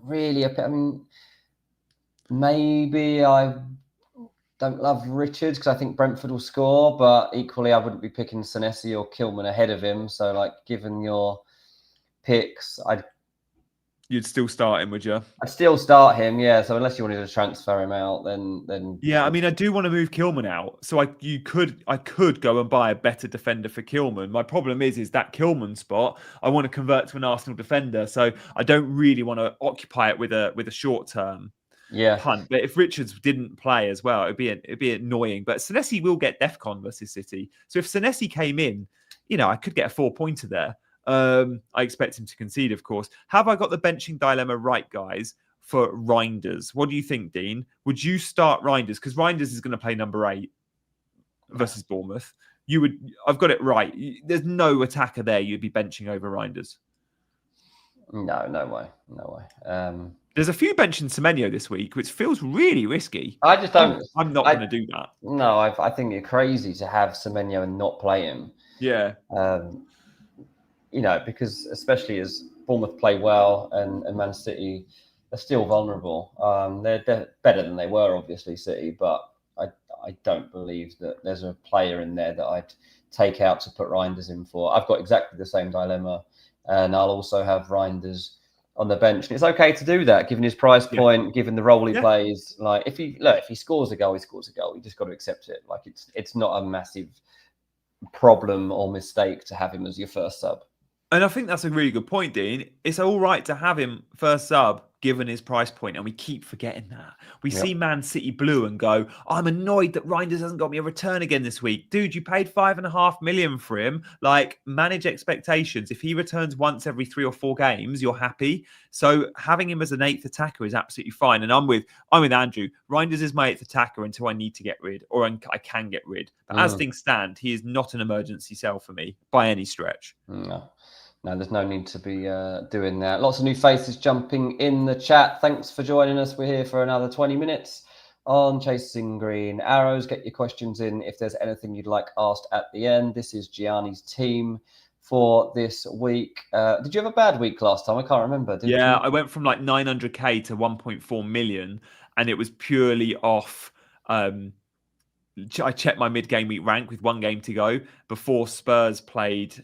really. I mean, maybe I don't love Richards because I think Brentford will score, but equally I wouldn't be picking Senesi or Kilman ahead of him. So, like, given your picks, you'd still start him, would you? I'd still start him, yeah. So unless you wanted to transfer him out, then yeah. I mean, I do want to move Kilman out, so I could go and buy a better defender for Kilman. My problem is that Kilman spot I want to convert to an Arsenal defender, so I don't really want to occupy it with a short term punt. But if Richards didn't play as well, it'd be annoying. But Senesi will get DEFCON versus City, so if Senesi came in, I could get a 4-pointer there. I expect him to concede, of course. Have I got the benching dilemma right, guys, for Reinders? What do you think, Dean? Would you start Reinders? Because Reinders is going to play number 8 versus Bournemouth. I've got it right. There's no attacker there you'd be benching over Reinders. No way. There's a few benching Semenyo this week, which feels really risky. I just don't. I'm not going to do that. No, I think you're crazy to have Semenyo and not play him. Yeah. Because especially as Bournemouth play well and Man City are still vulnerable. They're better than they were, obviously, City, but I don't believe that there's a player in there that I'd take out to put Reinders in for. I've got exactly the same dilemma, and I'll also have Reinders on the bench. And it's okay to do that, given his price point, given the role he plays. Like if he scores a goal, he scores a goal. You just got to accept it. Like it's not a massive problem or mistake to have him as your first sub. And I think that's a really good point, Dean. It's all right to have him first sub given his price point, and we keep forgetting that. We see Man City blue and go, I'm annoyed that Reinders hasn't got me a return again this week. Dude, you paid $5.5 million for him. Like, manage expectations. If he returns once every 3 or 4 games, you're happy. So having him as an 8th attacker is absolutely fine. And I'm with Andrew. Reinders is my 8th attacker until I need to get rid, or I can get rid. But as things stand, he is not an emergency sell for me by any stretch. No, there's no need to be doing that. Lots of new faces jumping in the chat. Thanks for joining us. We're here for another 20 minutes on Chasing Green Arrows. Get your questions in if there's anything you'd like asked at the end. This is Gianni's team for this week. Did you have a bad week last time? I can't remember. Did you? I went from like 900k to 1.4 million, and it was purely off. I checked my mid-game week rank with 1 game to go before Spurs played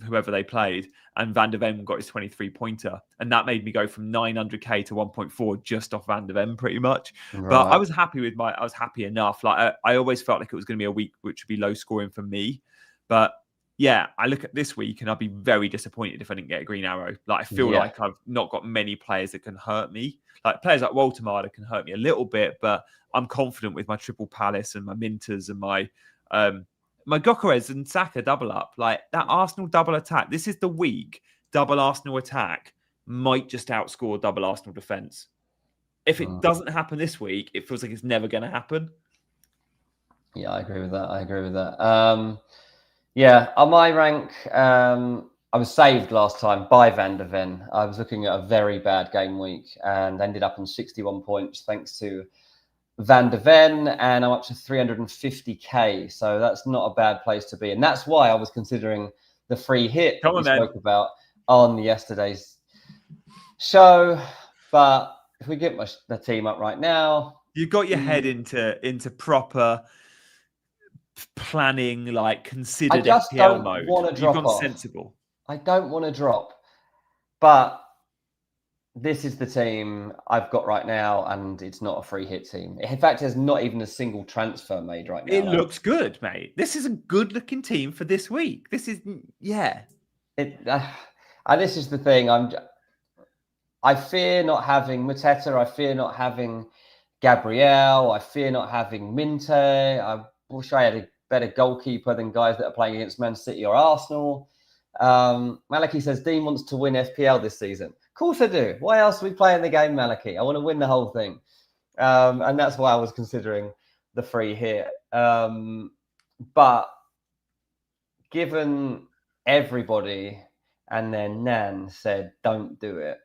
whoever they played, and Van der Ven got his 23-pointer, and that made me go from 900k to 1.4 just off Van der Ven pretty much. Right. But I was happy enough. Like I always felt like it was going to be a week which would be low scoring for me. But yeah, I look at this week and I'd be very disappointed if I didn't get a green arrow. Like I feel like I've not got many players that can hurt me. Like players like Walter can hurt me a little bit, but I'm confident with my triple Palace and my Minters and my Gyökeres and Saka double up. Like that Arsenal double attack. This is the week double Arsenal attack might just outscore double Arsenal defense. If it doesn't happen this week, it feels like it's never going to happen. Yeah, I agree with that. On my rank, I was saved last time by Van der Ven. I was looking at a very bad game week and ended up on 61 points thanks to Van der Ven, and I'm up to 350k. So that's not a bad place to be. And that's why I was considering the free hit that we spoke about on yesterday's show. But if we get the team up right now, you've got your head into proper planning, like considered FPL mode. You've gone sensible. I don't want to drop, but this is the team I've got right now, and it's not a free hit team. In fact, there's not even a single transfer made right now. It looks good, mate. This is a good-looking team for this week. This is, yeah. And this is the thing. I fear not having Mateta. I fear not having Gabriel. I fear not having Minte. I wish I had a better goalkeeper than guys that are playing against Man City or Arsenal. Maliki says Dean wants to win FPL this season. Of course I do. Why else are we playing the game, Maliki? I want to win the whole thing. And that's why I was considering the free hit. But given everybody and then Nan said, don't do it.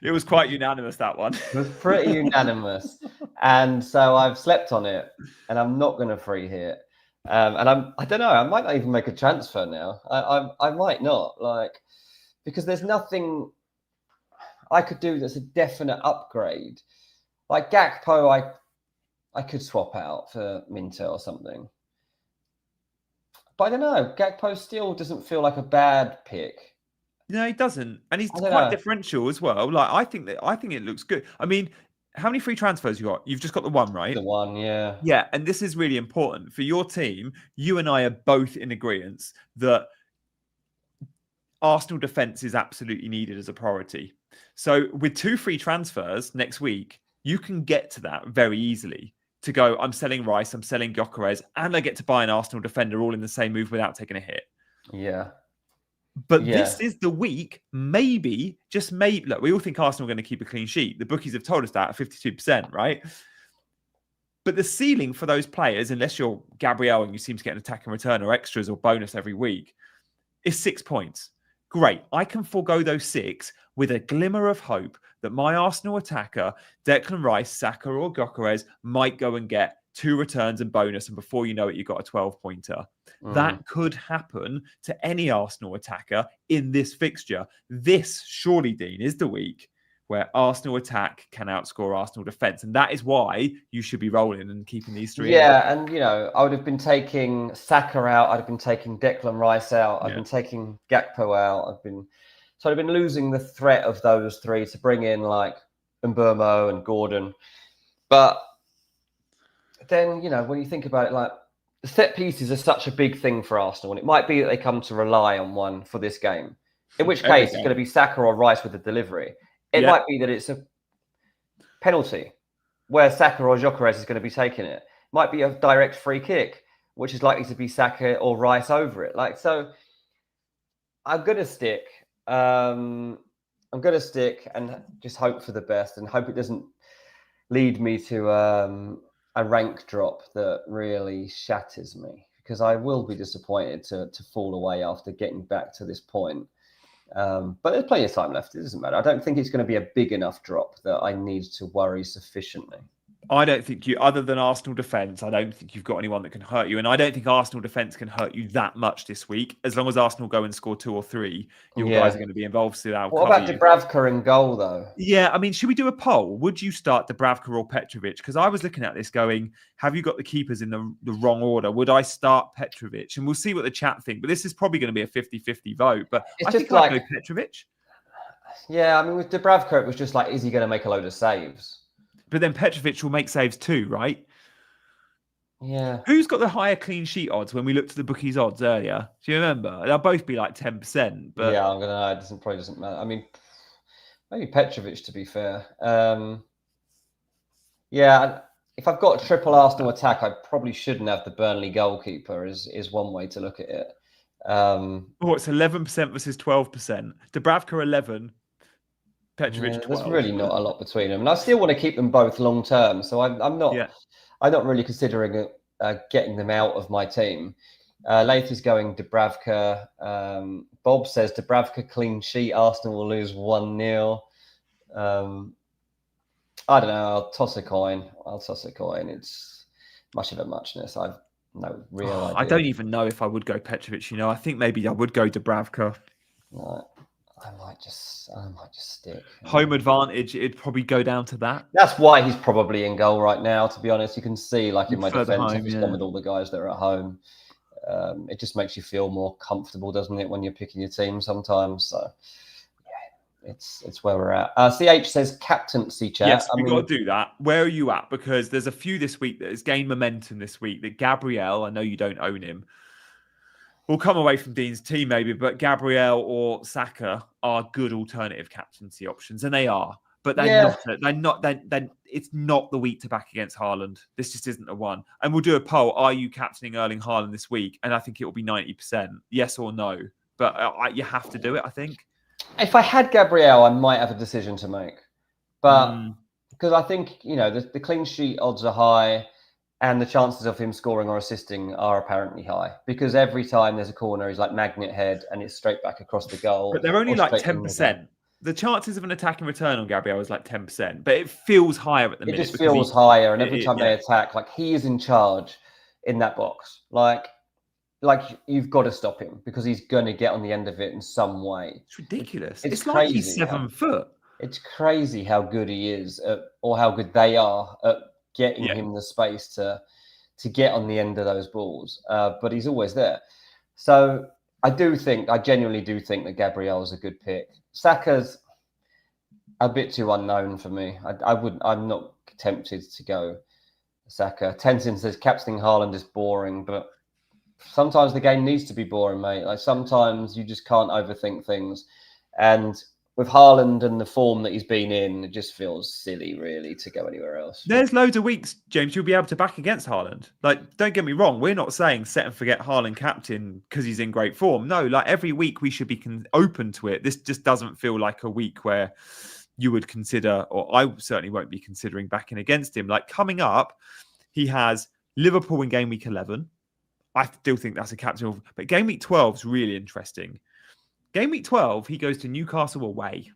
It was quite unanimous, that one. It was pretty unanimous. And so I've slept on it and I'm not going to free hit. And I don't know, I might not even make a transfer now. I might not, because there's nothing I could do that's a definite upgrade. Like Gakpo, I could swap out for Minter or something. But I don't know, Gakpo still doesn't feel like a bad pick. No, he doesn't. And he's quite differential as well. Like, I think it looks good. I mean, how many free transfers you got? You've just got the one, right? The one, yeah. Yeah, and this is really important. For your team, you and I are both in agreement that Arsenal defence is absolutely needed as a priority. So with 2 free transfers next week, you can get to that very easily. To go, I'm selling Rice, I'm selling Gyökeres, and I get to buy an Arsenal defender all in the same move without taking a hit. Yeah. But this is the week, maybe, just maybe. Look, we all think Arsenal are going to keep a clean sheet. The bookies have told us that at 52%, right? But the ceiling for those players, unless you're Gabriel and you seem to get an attack and return or extras or bonus every week, is 6 points. Great. I can forego those 6 with a glimmer of hope that my Arsenal attacker, Declan Rice, Saka or Gyökeres, might go and get 2 returns and bonus. And before you know it, you've got a 12-pointer. That could happen to any Arsenal attacker in this fixture. This, surely, Dean, is the week where Arsenal attack can outscore Arsenal defence. And that is why you should be rolling and keeping these 3 Yeah, and, I would have been taking Saka out. I'd have been taking Declan Rice out. I've been taking Gakpo out. I've been losing the threat of those 3 to bring in, like, Mbeumo and Gordon. But then, when you think about it, like, the set pieces are such a big thing for Arsenal, and it might be that they come to rely on one for this game, in which case it's going to be Saka or Rice with the delivery. It might be that it's a penalty where Saka or Gyökeres is going to be taking it. It might be a direct free kick, which is likely to be Saka or Rice over it. So I'm going to stick. I'm going to stick and just hope for the best and hope it doesn't lead me to a rank drop that really shatters me, because I will be disappointed to fall away after getting back to this point. But there's plenty of time left. It doesn't matter. I don't think it's going to be a big enough drop that I need to worry sufficiently. I don't think other than Arsenal defence, I don't think you've got anyone that can hurt you. And I don't think Arsenal defence can hurt you that much this week. As long as Arsenal go and score 2 or 3, you guys are going to be involved. So what about Dubravka in goal, though? Yeah, I mean, should we do a poll? Would you start Dubravka or Petrovic? Because I was looking at this going, have you got the keepers in the wrong order? Would I start Petrovic? And we'll see what the chat think. But this is probably going to be a 50-50 vote. But I think I'd go Petrovic. Yeah, I mean, with Dubravka, it was just like, is he going to make a load of saves? But then Petrovic will make saves too, right? Yeah. Who's got the higher clean sheet odds when we looked at the bookies odds earlier? Do you remember? They'll both be like 10%. But yeah, I'm gonna. It probably doesn't matter. I mean, maybe Petrovic, to be fair. Yeah, if I've got a triple Arsenal attack, I probably shouldn't have the Burnley goalkeeper. Is one way to look at it. It's 11% versus 12%. Dubravka 11. Petrovic 12. There's really not a lot between them, and I still want to keep them both long term. So I'm not. Yeah. I'm not really considering getting them out of my team. Lath is going Dubravka. Bob says Dubravka clean sheet. Arsenal will lose 1-0. I don't know. I'll toss a coin. It's much of a muchness. I've no real idea. I don't even know if I would go Petrovic. You know, I think maybe I would go Dubravka. No, I might just stick. Home advantage, it'd probably go down to that. That's why he's probably in goal right now, to be honest. You can see, like, in my Further defence, home, I've just gone with all the guys that are at home. It just makes you feel more comfortable, doesn't it, when you're picking your team sometimes? So, yeah, it's where we're at. CH says captaincy chat. Yes, we've got to do that. Where are you at? Because there's a few this week that has gained momentum this week. That Gabriel, I know you don't own him, will come away from Dean's team maybe, but Gabriel or Saka are good alternative captaincy options, and they are. But they're not. It's not the week to back against Haaland. This just isn't the one. And we'll do a poll: are you captaining Erling Haaland this week? And I think it will be 90%, yes or no. But you have to do it, I think. If I had Gabriel, I might have a decision to make, but because I think, you know, the clean sheet odds are high, and the chances of him scoring or assisting are apparently high, because every time there's a corner, he's like magnet head, and it's straight back across the goal. But they're only like 10%. The chances of an attacking return on Gabriel is like 10%, but it feels higher at the minute. It just feels higher, and every time they attack, like, he is in charge in that box. Like you've got to stop him, because he's going to get on the end of it in some way. It's ridiculous. It's crazy, like he's 7 foot. It's crazy how good he is, or how good they are at getting him the space to get on the end of those balls. But he's always there. So I genuinely do think that Gabriel is a good pick. Saka's a bit too unknown for me. I'm not tempted to go Saka. Tenzin says captaining Haaland is boring, but sometimes the game needs to be boring, mate. Like, sometimes you just can't overthink things. And with Haaland and the form that he's been in, it just feels silly, really, to go anywhere else. There's loads of weeks, James, you'll be able to back against Haaland. Like, don't get me wrong, we're not saying set and forget Haaland captain because he's in great form. No, like, every week we should be open to it. This just doesn't feel like a week where you would consider, or I certainly won't be considering backing against him. Like, coming up, he has Liverpool in game week 11. I still think that's a captain. But game week 12 is really interesting. Game week 12, he goes to Newcastle away.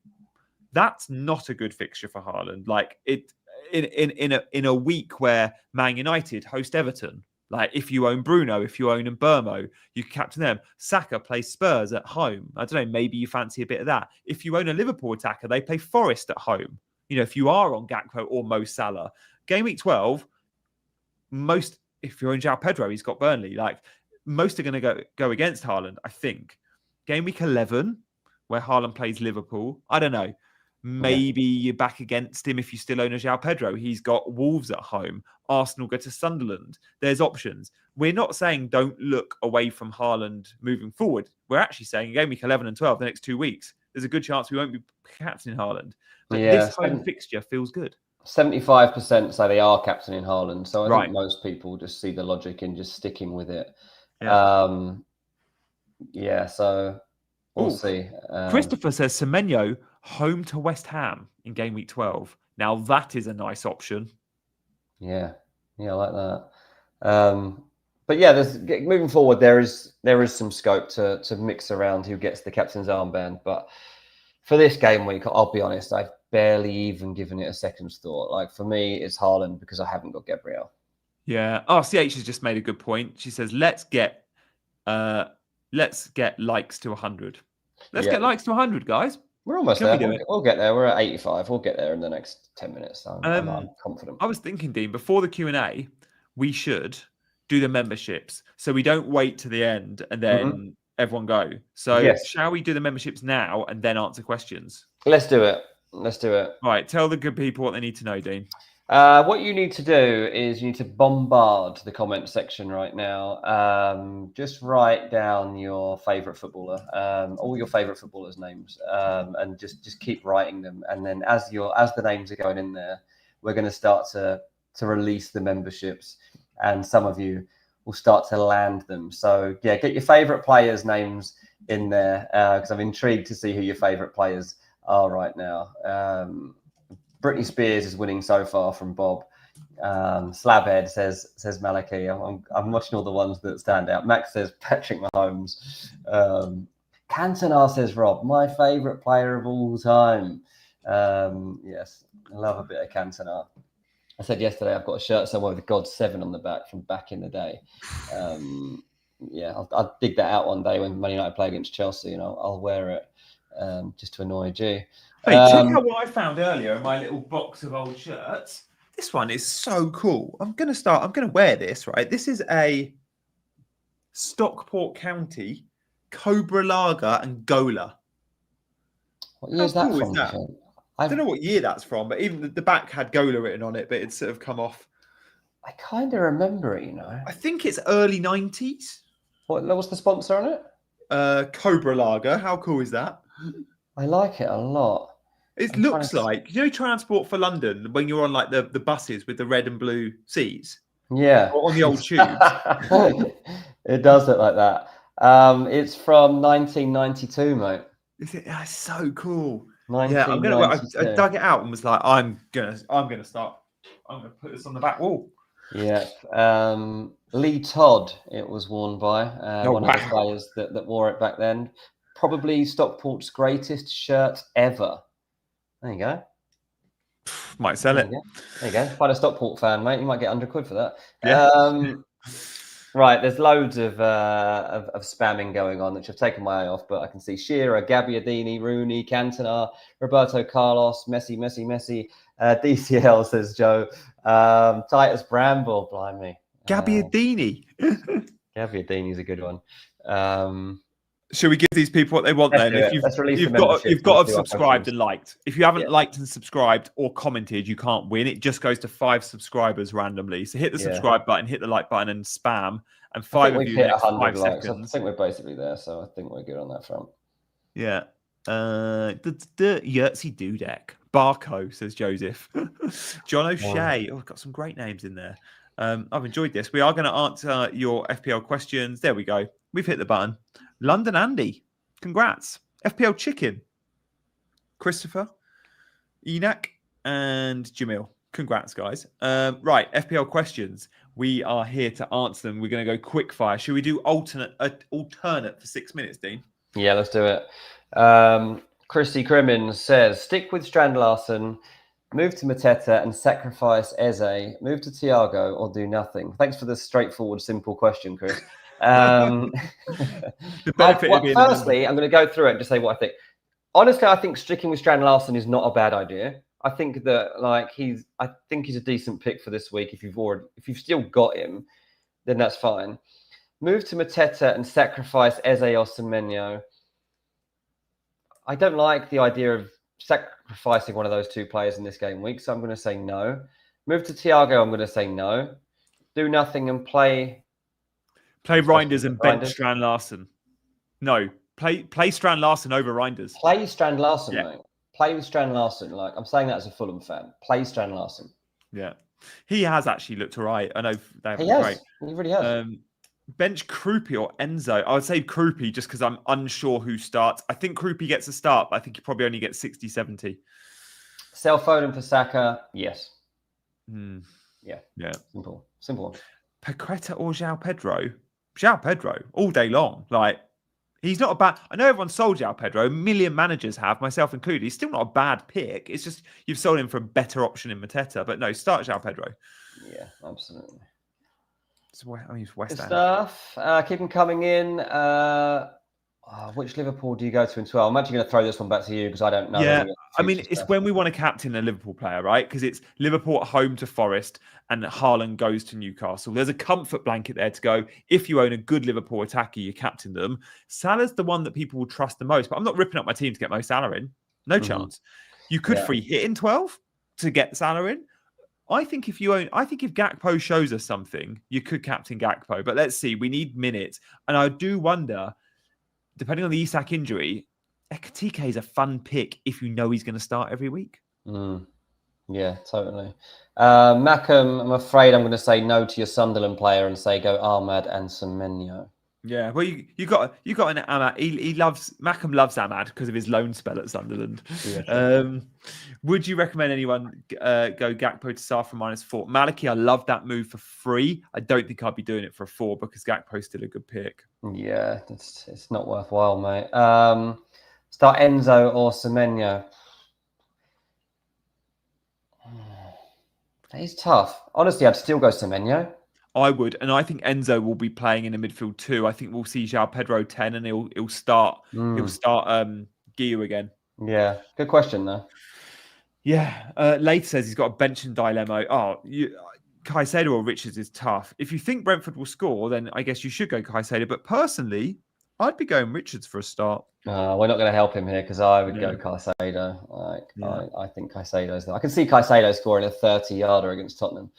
That's not a good fixture for Haaland. Like, it in a week where Man United host Everton. Like, if you own Bruno, if you own Mbeumo, you can captain them. Saka plays Spurs at home. I don't know, maybe you fancy a bit of that. If you own a Liverpool attacker, they play Forest at home. You know, if you are on Gakpo or Mo Salah. Game week 12, if you're in João Pedro, he's got Burnley. Like, most are going to go against Haaland, I think. Game week 11, where Haaland plays Liverpool, I don't know. Maybe you're back against him if you still own a João Pedro. He's got Wolves at home. Arsenal go to Sunderland. There's options. We're not saying don't look away from Haaland moving forward. We're actually saying game week 11 and 12, the next 2 weeks, there's a good chance we won't be captaining Haaland. But this home fixture feels good. 75% say they are captaining Haaland. So I think most people just see the logic in just sticking with it. So we'll see. Christopher says Semenyo home to West Ham in game week 12. Now that is a nice option. Yeah, I like that. But yeah, moving forward, there is some scope to mix around who gets the captain's armband. But for this game week, I'll be honest, I've barely even given it a second's thought. Like, for me, it's Haaland because I haven't got Gabriel. Yeah. RCH has just made a good point. She says, let's get likes to 100. Let's get likes to 100, guys. We're almost there. We'll get there. We're at 85. We'll get there in the next 10 minutes. So I'm confident. I was thinking, Dean, before the Q&A, we should do the memberships. So we don't wait to the end and then everyone go. So shall we do the memberships now and then answer questions? Let's do it. Right. Tell the good people what they need to know, Dean. What you need to do is you need to bombard the comment section right now. Just write down your favourite footballer, all your favourite footballers' names, and just keep writing them. And then as the names are going in there, we're going to start to release the memberships, and some of you will start to land them. So yeah, get your favourite players' names in there, because I'm intrigued to see who your favourite players are right now. Britney Spears is winning so far from Bob. Slabhead says Malaki. I'm watching all the ones that stand out. Max says Patrick Mahomes. Cantona says Rob, my favourite player of all time. Yes, I love a bit of Cantona. I said yesterday I've got a shirt somewhere with God 7 on the back from back in the day. Yeah, I'll dig that out one day when Man United play against Chelsea, and I'll wear it just to annoy G. Hey, check out what I found earlier in my little box of old shirts. This one is so cool. I'm gonna wear this, right? This is a Stockport County Cobra Lager and Gola. What year is that from? Is that? I don't know what year that's from, but even the back had Gola written on it, but it's sort of come off. I kind of remember it, I think it's early 90s. What's the sponsor on it? Cobra Lager. How cool is that? I like it a lot. It looks like, Transport for London, when you're on like the buses with the red and blue seats. Yeah. Or on the old tubes. It does look like that. It's from 1992, mate. That's so cool. 1992. I dug it out and was like, I'm gonna put this on the back wall. Yeah. Lee Todd, it was worn by one of the players that wore it back then. Probably Stockport's greatest shirt ever. There you go. Might sell it. There you go. Find a Stockport fan, mate. You might get 100 quid for that. Yeah. Right, there's loads of spamming going on, which have taken my eye off, but I can see Shearer, Gabbiadini, Rooney, Cantona, Roberto Carlos, Messi. DCL, says Joe. Titus Bramble, blimey. Gabbiadini. Gabbiadini's a good one. Should we give these people what they want then? If you've got to have subscribed and liked. If you haven't liked and subscribed or commented, you can't win. It just goes to 5 subscribers randomly. So hit the subscribe button, hit the like button, and spam. And 5 of you in the next 5 seconds. I think we're basically there, so I think we're good on that front. Yeah. The Yurtsy Dudek. Barco, says Joseph. John O'Shea. Oh, I've got some great names in there. I've enjoyed this. We are going to answer your FPL questions. There we go. We've hit the button. London Andy, congrats. FPL Chicken, Christopher, Enoch, and Jamil. Congrats, guys. Right, FPL questions. We are here to answer them. We're going to go quick fire. Should we do alternate for 6 minutes, Dean? Yeah, let's do it. Christy Crimmins says, stick with Strand Larsen, move to Mateta and sacrifice Eze, move to Thiago or do nothing. Thanks for this straightforward, simple question, Chris. Firstly, I'm going to go through it and just say what I think. Honestly, I think sticking with Strand Larsen is not a bad idea. I think that he's a decent pick for this week. If you've still got him, then that's fine. Move to Mateta and sacrifice Eze or Semenyo. I don't like the idea of sacrificing one of those two players in this game week, so I'm going to say no. Move to Thiago, I'm going to say no. Do nothing and play Reinders and bench Strand Larsen. No, play Strand Larsen over Reinders. Play Strand Larsen, mate. Play with Strand Larsen. Like, I'm saying that as a Fulham fan. Play Strand Larsen. Yeah, he has actually looked all right. I know they have been great. He really has. Bench Krupi or Enzo. I would say Krupi just because I'm unsure who starts. I think Krupi gets a start, but I think he probably only gets 60, 70. Sell Foden for Saka, yes. Yeah. Simple. Paqueta or João Pedro? João Pedro all day long. Like, he's not a bad. I know everyone sold João Pedro. A million managers have, myself included. He's still not a bad pick. It's just you've sold him for a better option in Mateta. But no, start João Pedro. Yeah, absolutely. He's West Ham. Stuff. Keep him coming in. Which Liverpool do you go to in 12? I'm actually going to throw this one back to you because I don't know. Yeah, I mean, it's when we want to captain a Liverpool player, right? Because it's Liverpool at home to Forest and Haaland goes to Newcastle. There's a comfort blanket there to go. If you own a good Liverpool attacker, you captain them. Salah's the one that people will trust the most, but I'm not ripping up my team to get Mo Salah in. No chance. You could free hit in 12 to get Salah in. I think if Gakpo shows us something, you could captain Gakpo. But let's see, we need minutes. And I do wonder, depending on the Isak injury, Ekatike is a fun pick if you know he's going to start every week. Yeah, totally. Mackham, I'm afraid I'm going to say no to your Sunderland player and say go Ahmad and Semenyo. Yeah, well, you got an Ahmad. He loves Mackham loves Ahmad because of his loan spell at Sunderland. Yeah, sure. Would you recommend anyone go Gakpo to Sarr for -4? Maliki, I love that move for 3. I don't think I'd be doing it for a 4 because Gakpo's still a good pick. Yeah, it's not worthwhile, mate. Start Enzo or Semenyo. He's tough. Honestly, I'd still go Semenyo. I would, and I think Enzo will be playing in the midfield too. I think we'll see João Pedro 10, and he'll start Guiu again. Yeah, good question though. Yeah, Lath says he's got a bench and dilemma. Caicedo or Richards is tough. If you think Brentford will score, then I guess you should go Caicedo. But personally, I'd be going Richards for a start. We're not going to help him here because I would go Caicedo. I think Caicedo's there. I can see Caicedo scoring a 30-yarder against Tottenham.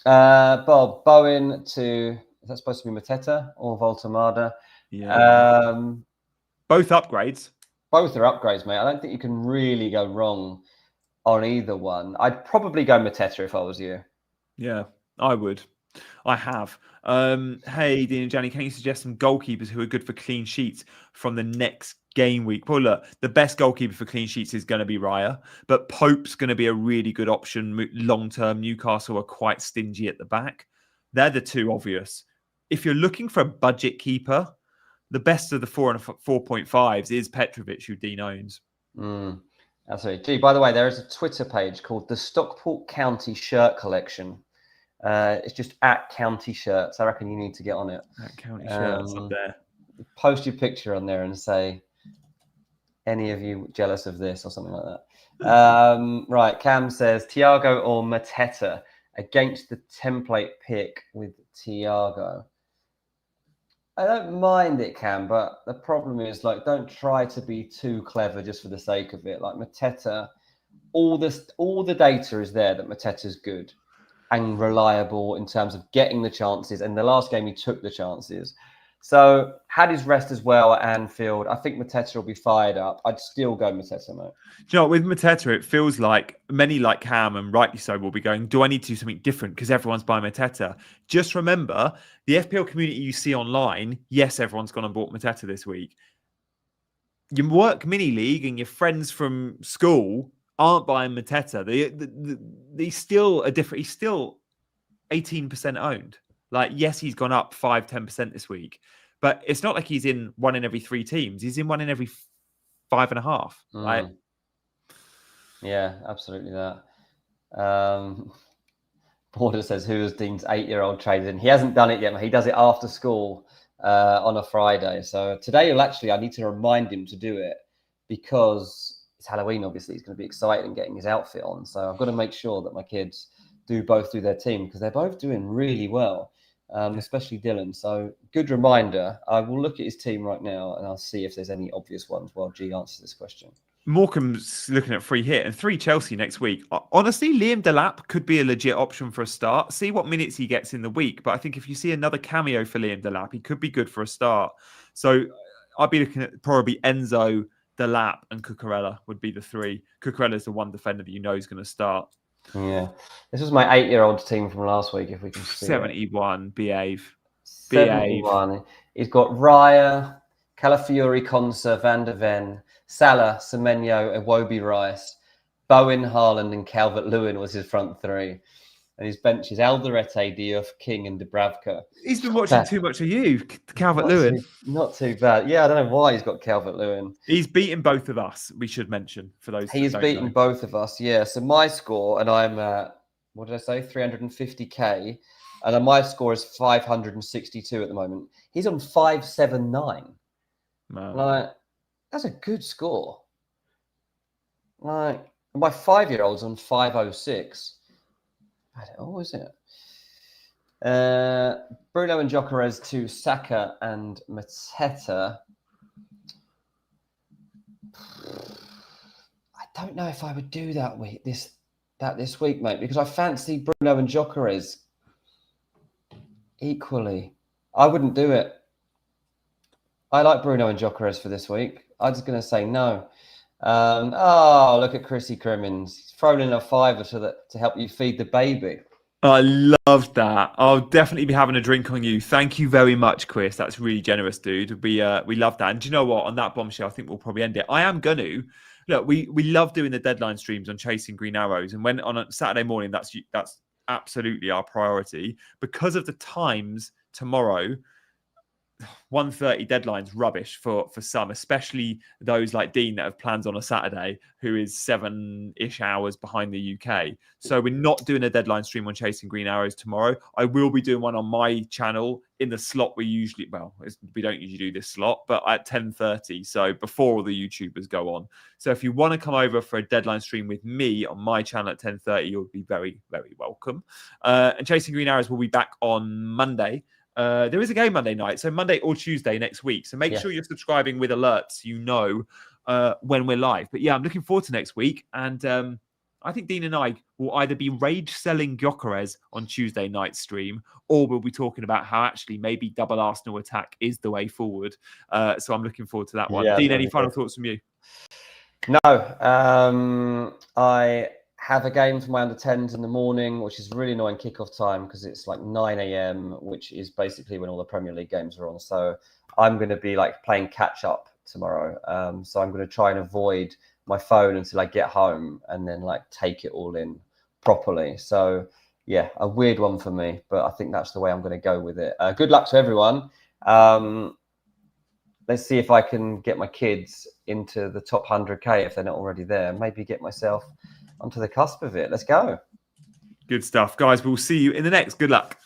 Bob, Bowen to, is that supposed to be Mateta or Voltamada? Yeah. Both upgrades. Both are upgrades, mate. I don't think you can really go wrong on either one. I'd probably go Mateta if I was you. Yeah, I would. I have. Hey, Dean and Gianni, can you suggest some goalkeepers who are good for clean sheets from the next game week? Well, look, the best goalkeeper for clean sheets is going to be Raya, but Pope's going to be a really good option long term. Newcastle are quite stingy at the back. They're the two obvious. If you're looking for a budget keeper, the best of the 4 and 4.5s is Petrovic, who Dean owns. Absolutely. Gee, by the way, there is a Twitter page called the Stockport County Shirt Collection. It's just at County Shirts. I reckon you need to get on it. At County Shirts up there. Post your picture on there and say, any of you jealous of this or something like that. Right. Cam says, Thiago or Mateta against the template pick with Thiago. I don't mind it, Cam, but the problem is, like, don't try to be too clever just for the sake of it. Like Mateta, all the data is there that Mateta's good and reliable in terms of getting the chances. And the last game, he took the chances. So had his rest as well at Anfield. I think Mateta will be fired up. I'd still go Mateta, mate. Do you know, with Mateta, it feels like many like Cam, and rightly so, will be going, do I need to do something different because everyone's buying Mateta? Just remember, the FPL community you see online, yes, everyone's gone and bought Mateta this week. Your work mini league and your friends from school aren't buying Mateta. He's still a different. He's still 18% owned. Like, yes, he's gone up 5-10% this week, but it's not like he's in 1 in every 3 teams. He's in 1 in every 5.5. Like, yeah, absolutely that. Border says, who is Dean's 8-year-old traded in? He hasn't done it yet, but he does it after school on a Friday. So today, I need to remind him to do it because it's Halloween, obviously. He's going to be excited and getting his outfit on. So I've got to make sure that my kids do both through their team because they're both doing really well, especially Dylan. So good reminder. I will look at his team right now and I'll see if there's any obvious ones while G answers this question. Morecambe's looking at 3 hit and 3 Chelsea next week. Honestly, Liam Delap could be a legit option for a start. See what minutes he gets in the week. But I think if you see another cameo for Liam Delap, he could be good for a start. So I'd be looking at probably Enzo, Delap, and Cucurella would be the 3. Cucurella's the one defender that you know is going to start. Yeah. This was my 8-year-old team from last week, if we can see 71, behave. 71. He's got Raya, Calafiori, Konsa, Van der Ven, Salah, Semenyo, Iwobi Rice, Bowen, Haaland, and Calvert-Lewin was his front 3. And his bench is Alderete, Diouf, King, and Dubravka. He's been watching too much of you, Calvert-Lewin. Not too bad. Yeah, I don't know why he's got Calvert-Lewin. He's beaten both of us, we should mention, for those He has beaten both of us, yeah. So my score, and I'm at, what did I say, 350k, and my score is 562 at the moment. He's on 579. Man. Like, that's a good score. Like, my 5-year-old's on 506. Oh, is it? Bruno and Gyökeres to Saka and Mateta. I don't know if I would do that this week, mate, because I fancy Bruno and Gyökeres equally. I wouldn't do it. I like Bruno and Gyökeres for this week. I'm just going to say no. Look at Chrissy Crimmins. He's thrown in a fiver to help you feed the baby. I love that. I'll definitely be having a drink on you. Thank you very much, Chris. That's really generous, dude. We love that. And do you know what? On that bombshell, I think we'll probably end it. I am gonna look. We love doing the deadline streams on chasing green arrows, and when on a Saturday morning, that's absolutely our priority because of the times tomorrow. 1:30 deadline's rubbish for some, especially those like Dean that have plans on a Saturday, who is 7-ish hours behind the UK. So we're not doing a deadline stream on chasing green arrows tomorrow. I will be doing one on my channel in the slot we usually, we don't usually do this slot, but at 10:30, so before all the YouTubers go on. So if you want to come over for a deadline stream with me on my channel at 10:30, you'll be very, very welcome. And chasing green arrows will be back on Monday. There is a game Monday night, so Monday or Tuesday next week. So make sure you're subscribing with alerts, when we're live. But yeah, I'm looking forward to next week. And I think Dean and I will either be rage selling Gyökeres on Tuesday night stream, or we'll be talking about how actually maybe double Arsenal attack is the way forward. So I'm looking forward to that one. Dean, any final thoughts from you? No, I have a game for my under-10s in the morning, which is really annoying kickoff time because it's like 9 a.m., which is basically when all the Premier League games are on. So I'm going to be like playing catch-up tomorrow. So I'm going to try and avoid my phone until I get home and then like take it all in properly. So yeah, a weird one for me, but I think that's the way I'm going to go with it. Good luck to everyone. Let's see if I can get my kids into the top 100K if they're not already there. Maybe get myself onto the cusp of it. Let's go. Good stuff. Guys, we'll see you in the next. Good luck.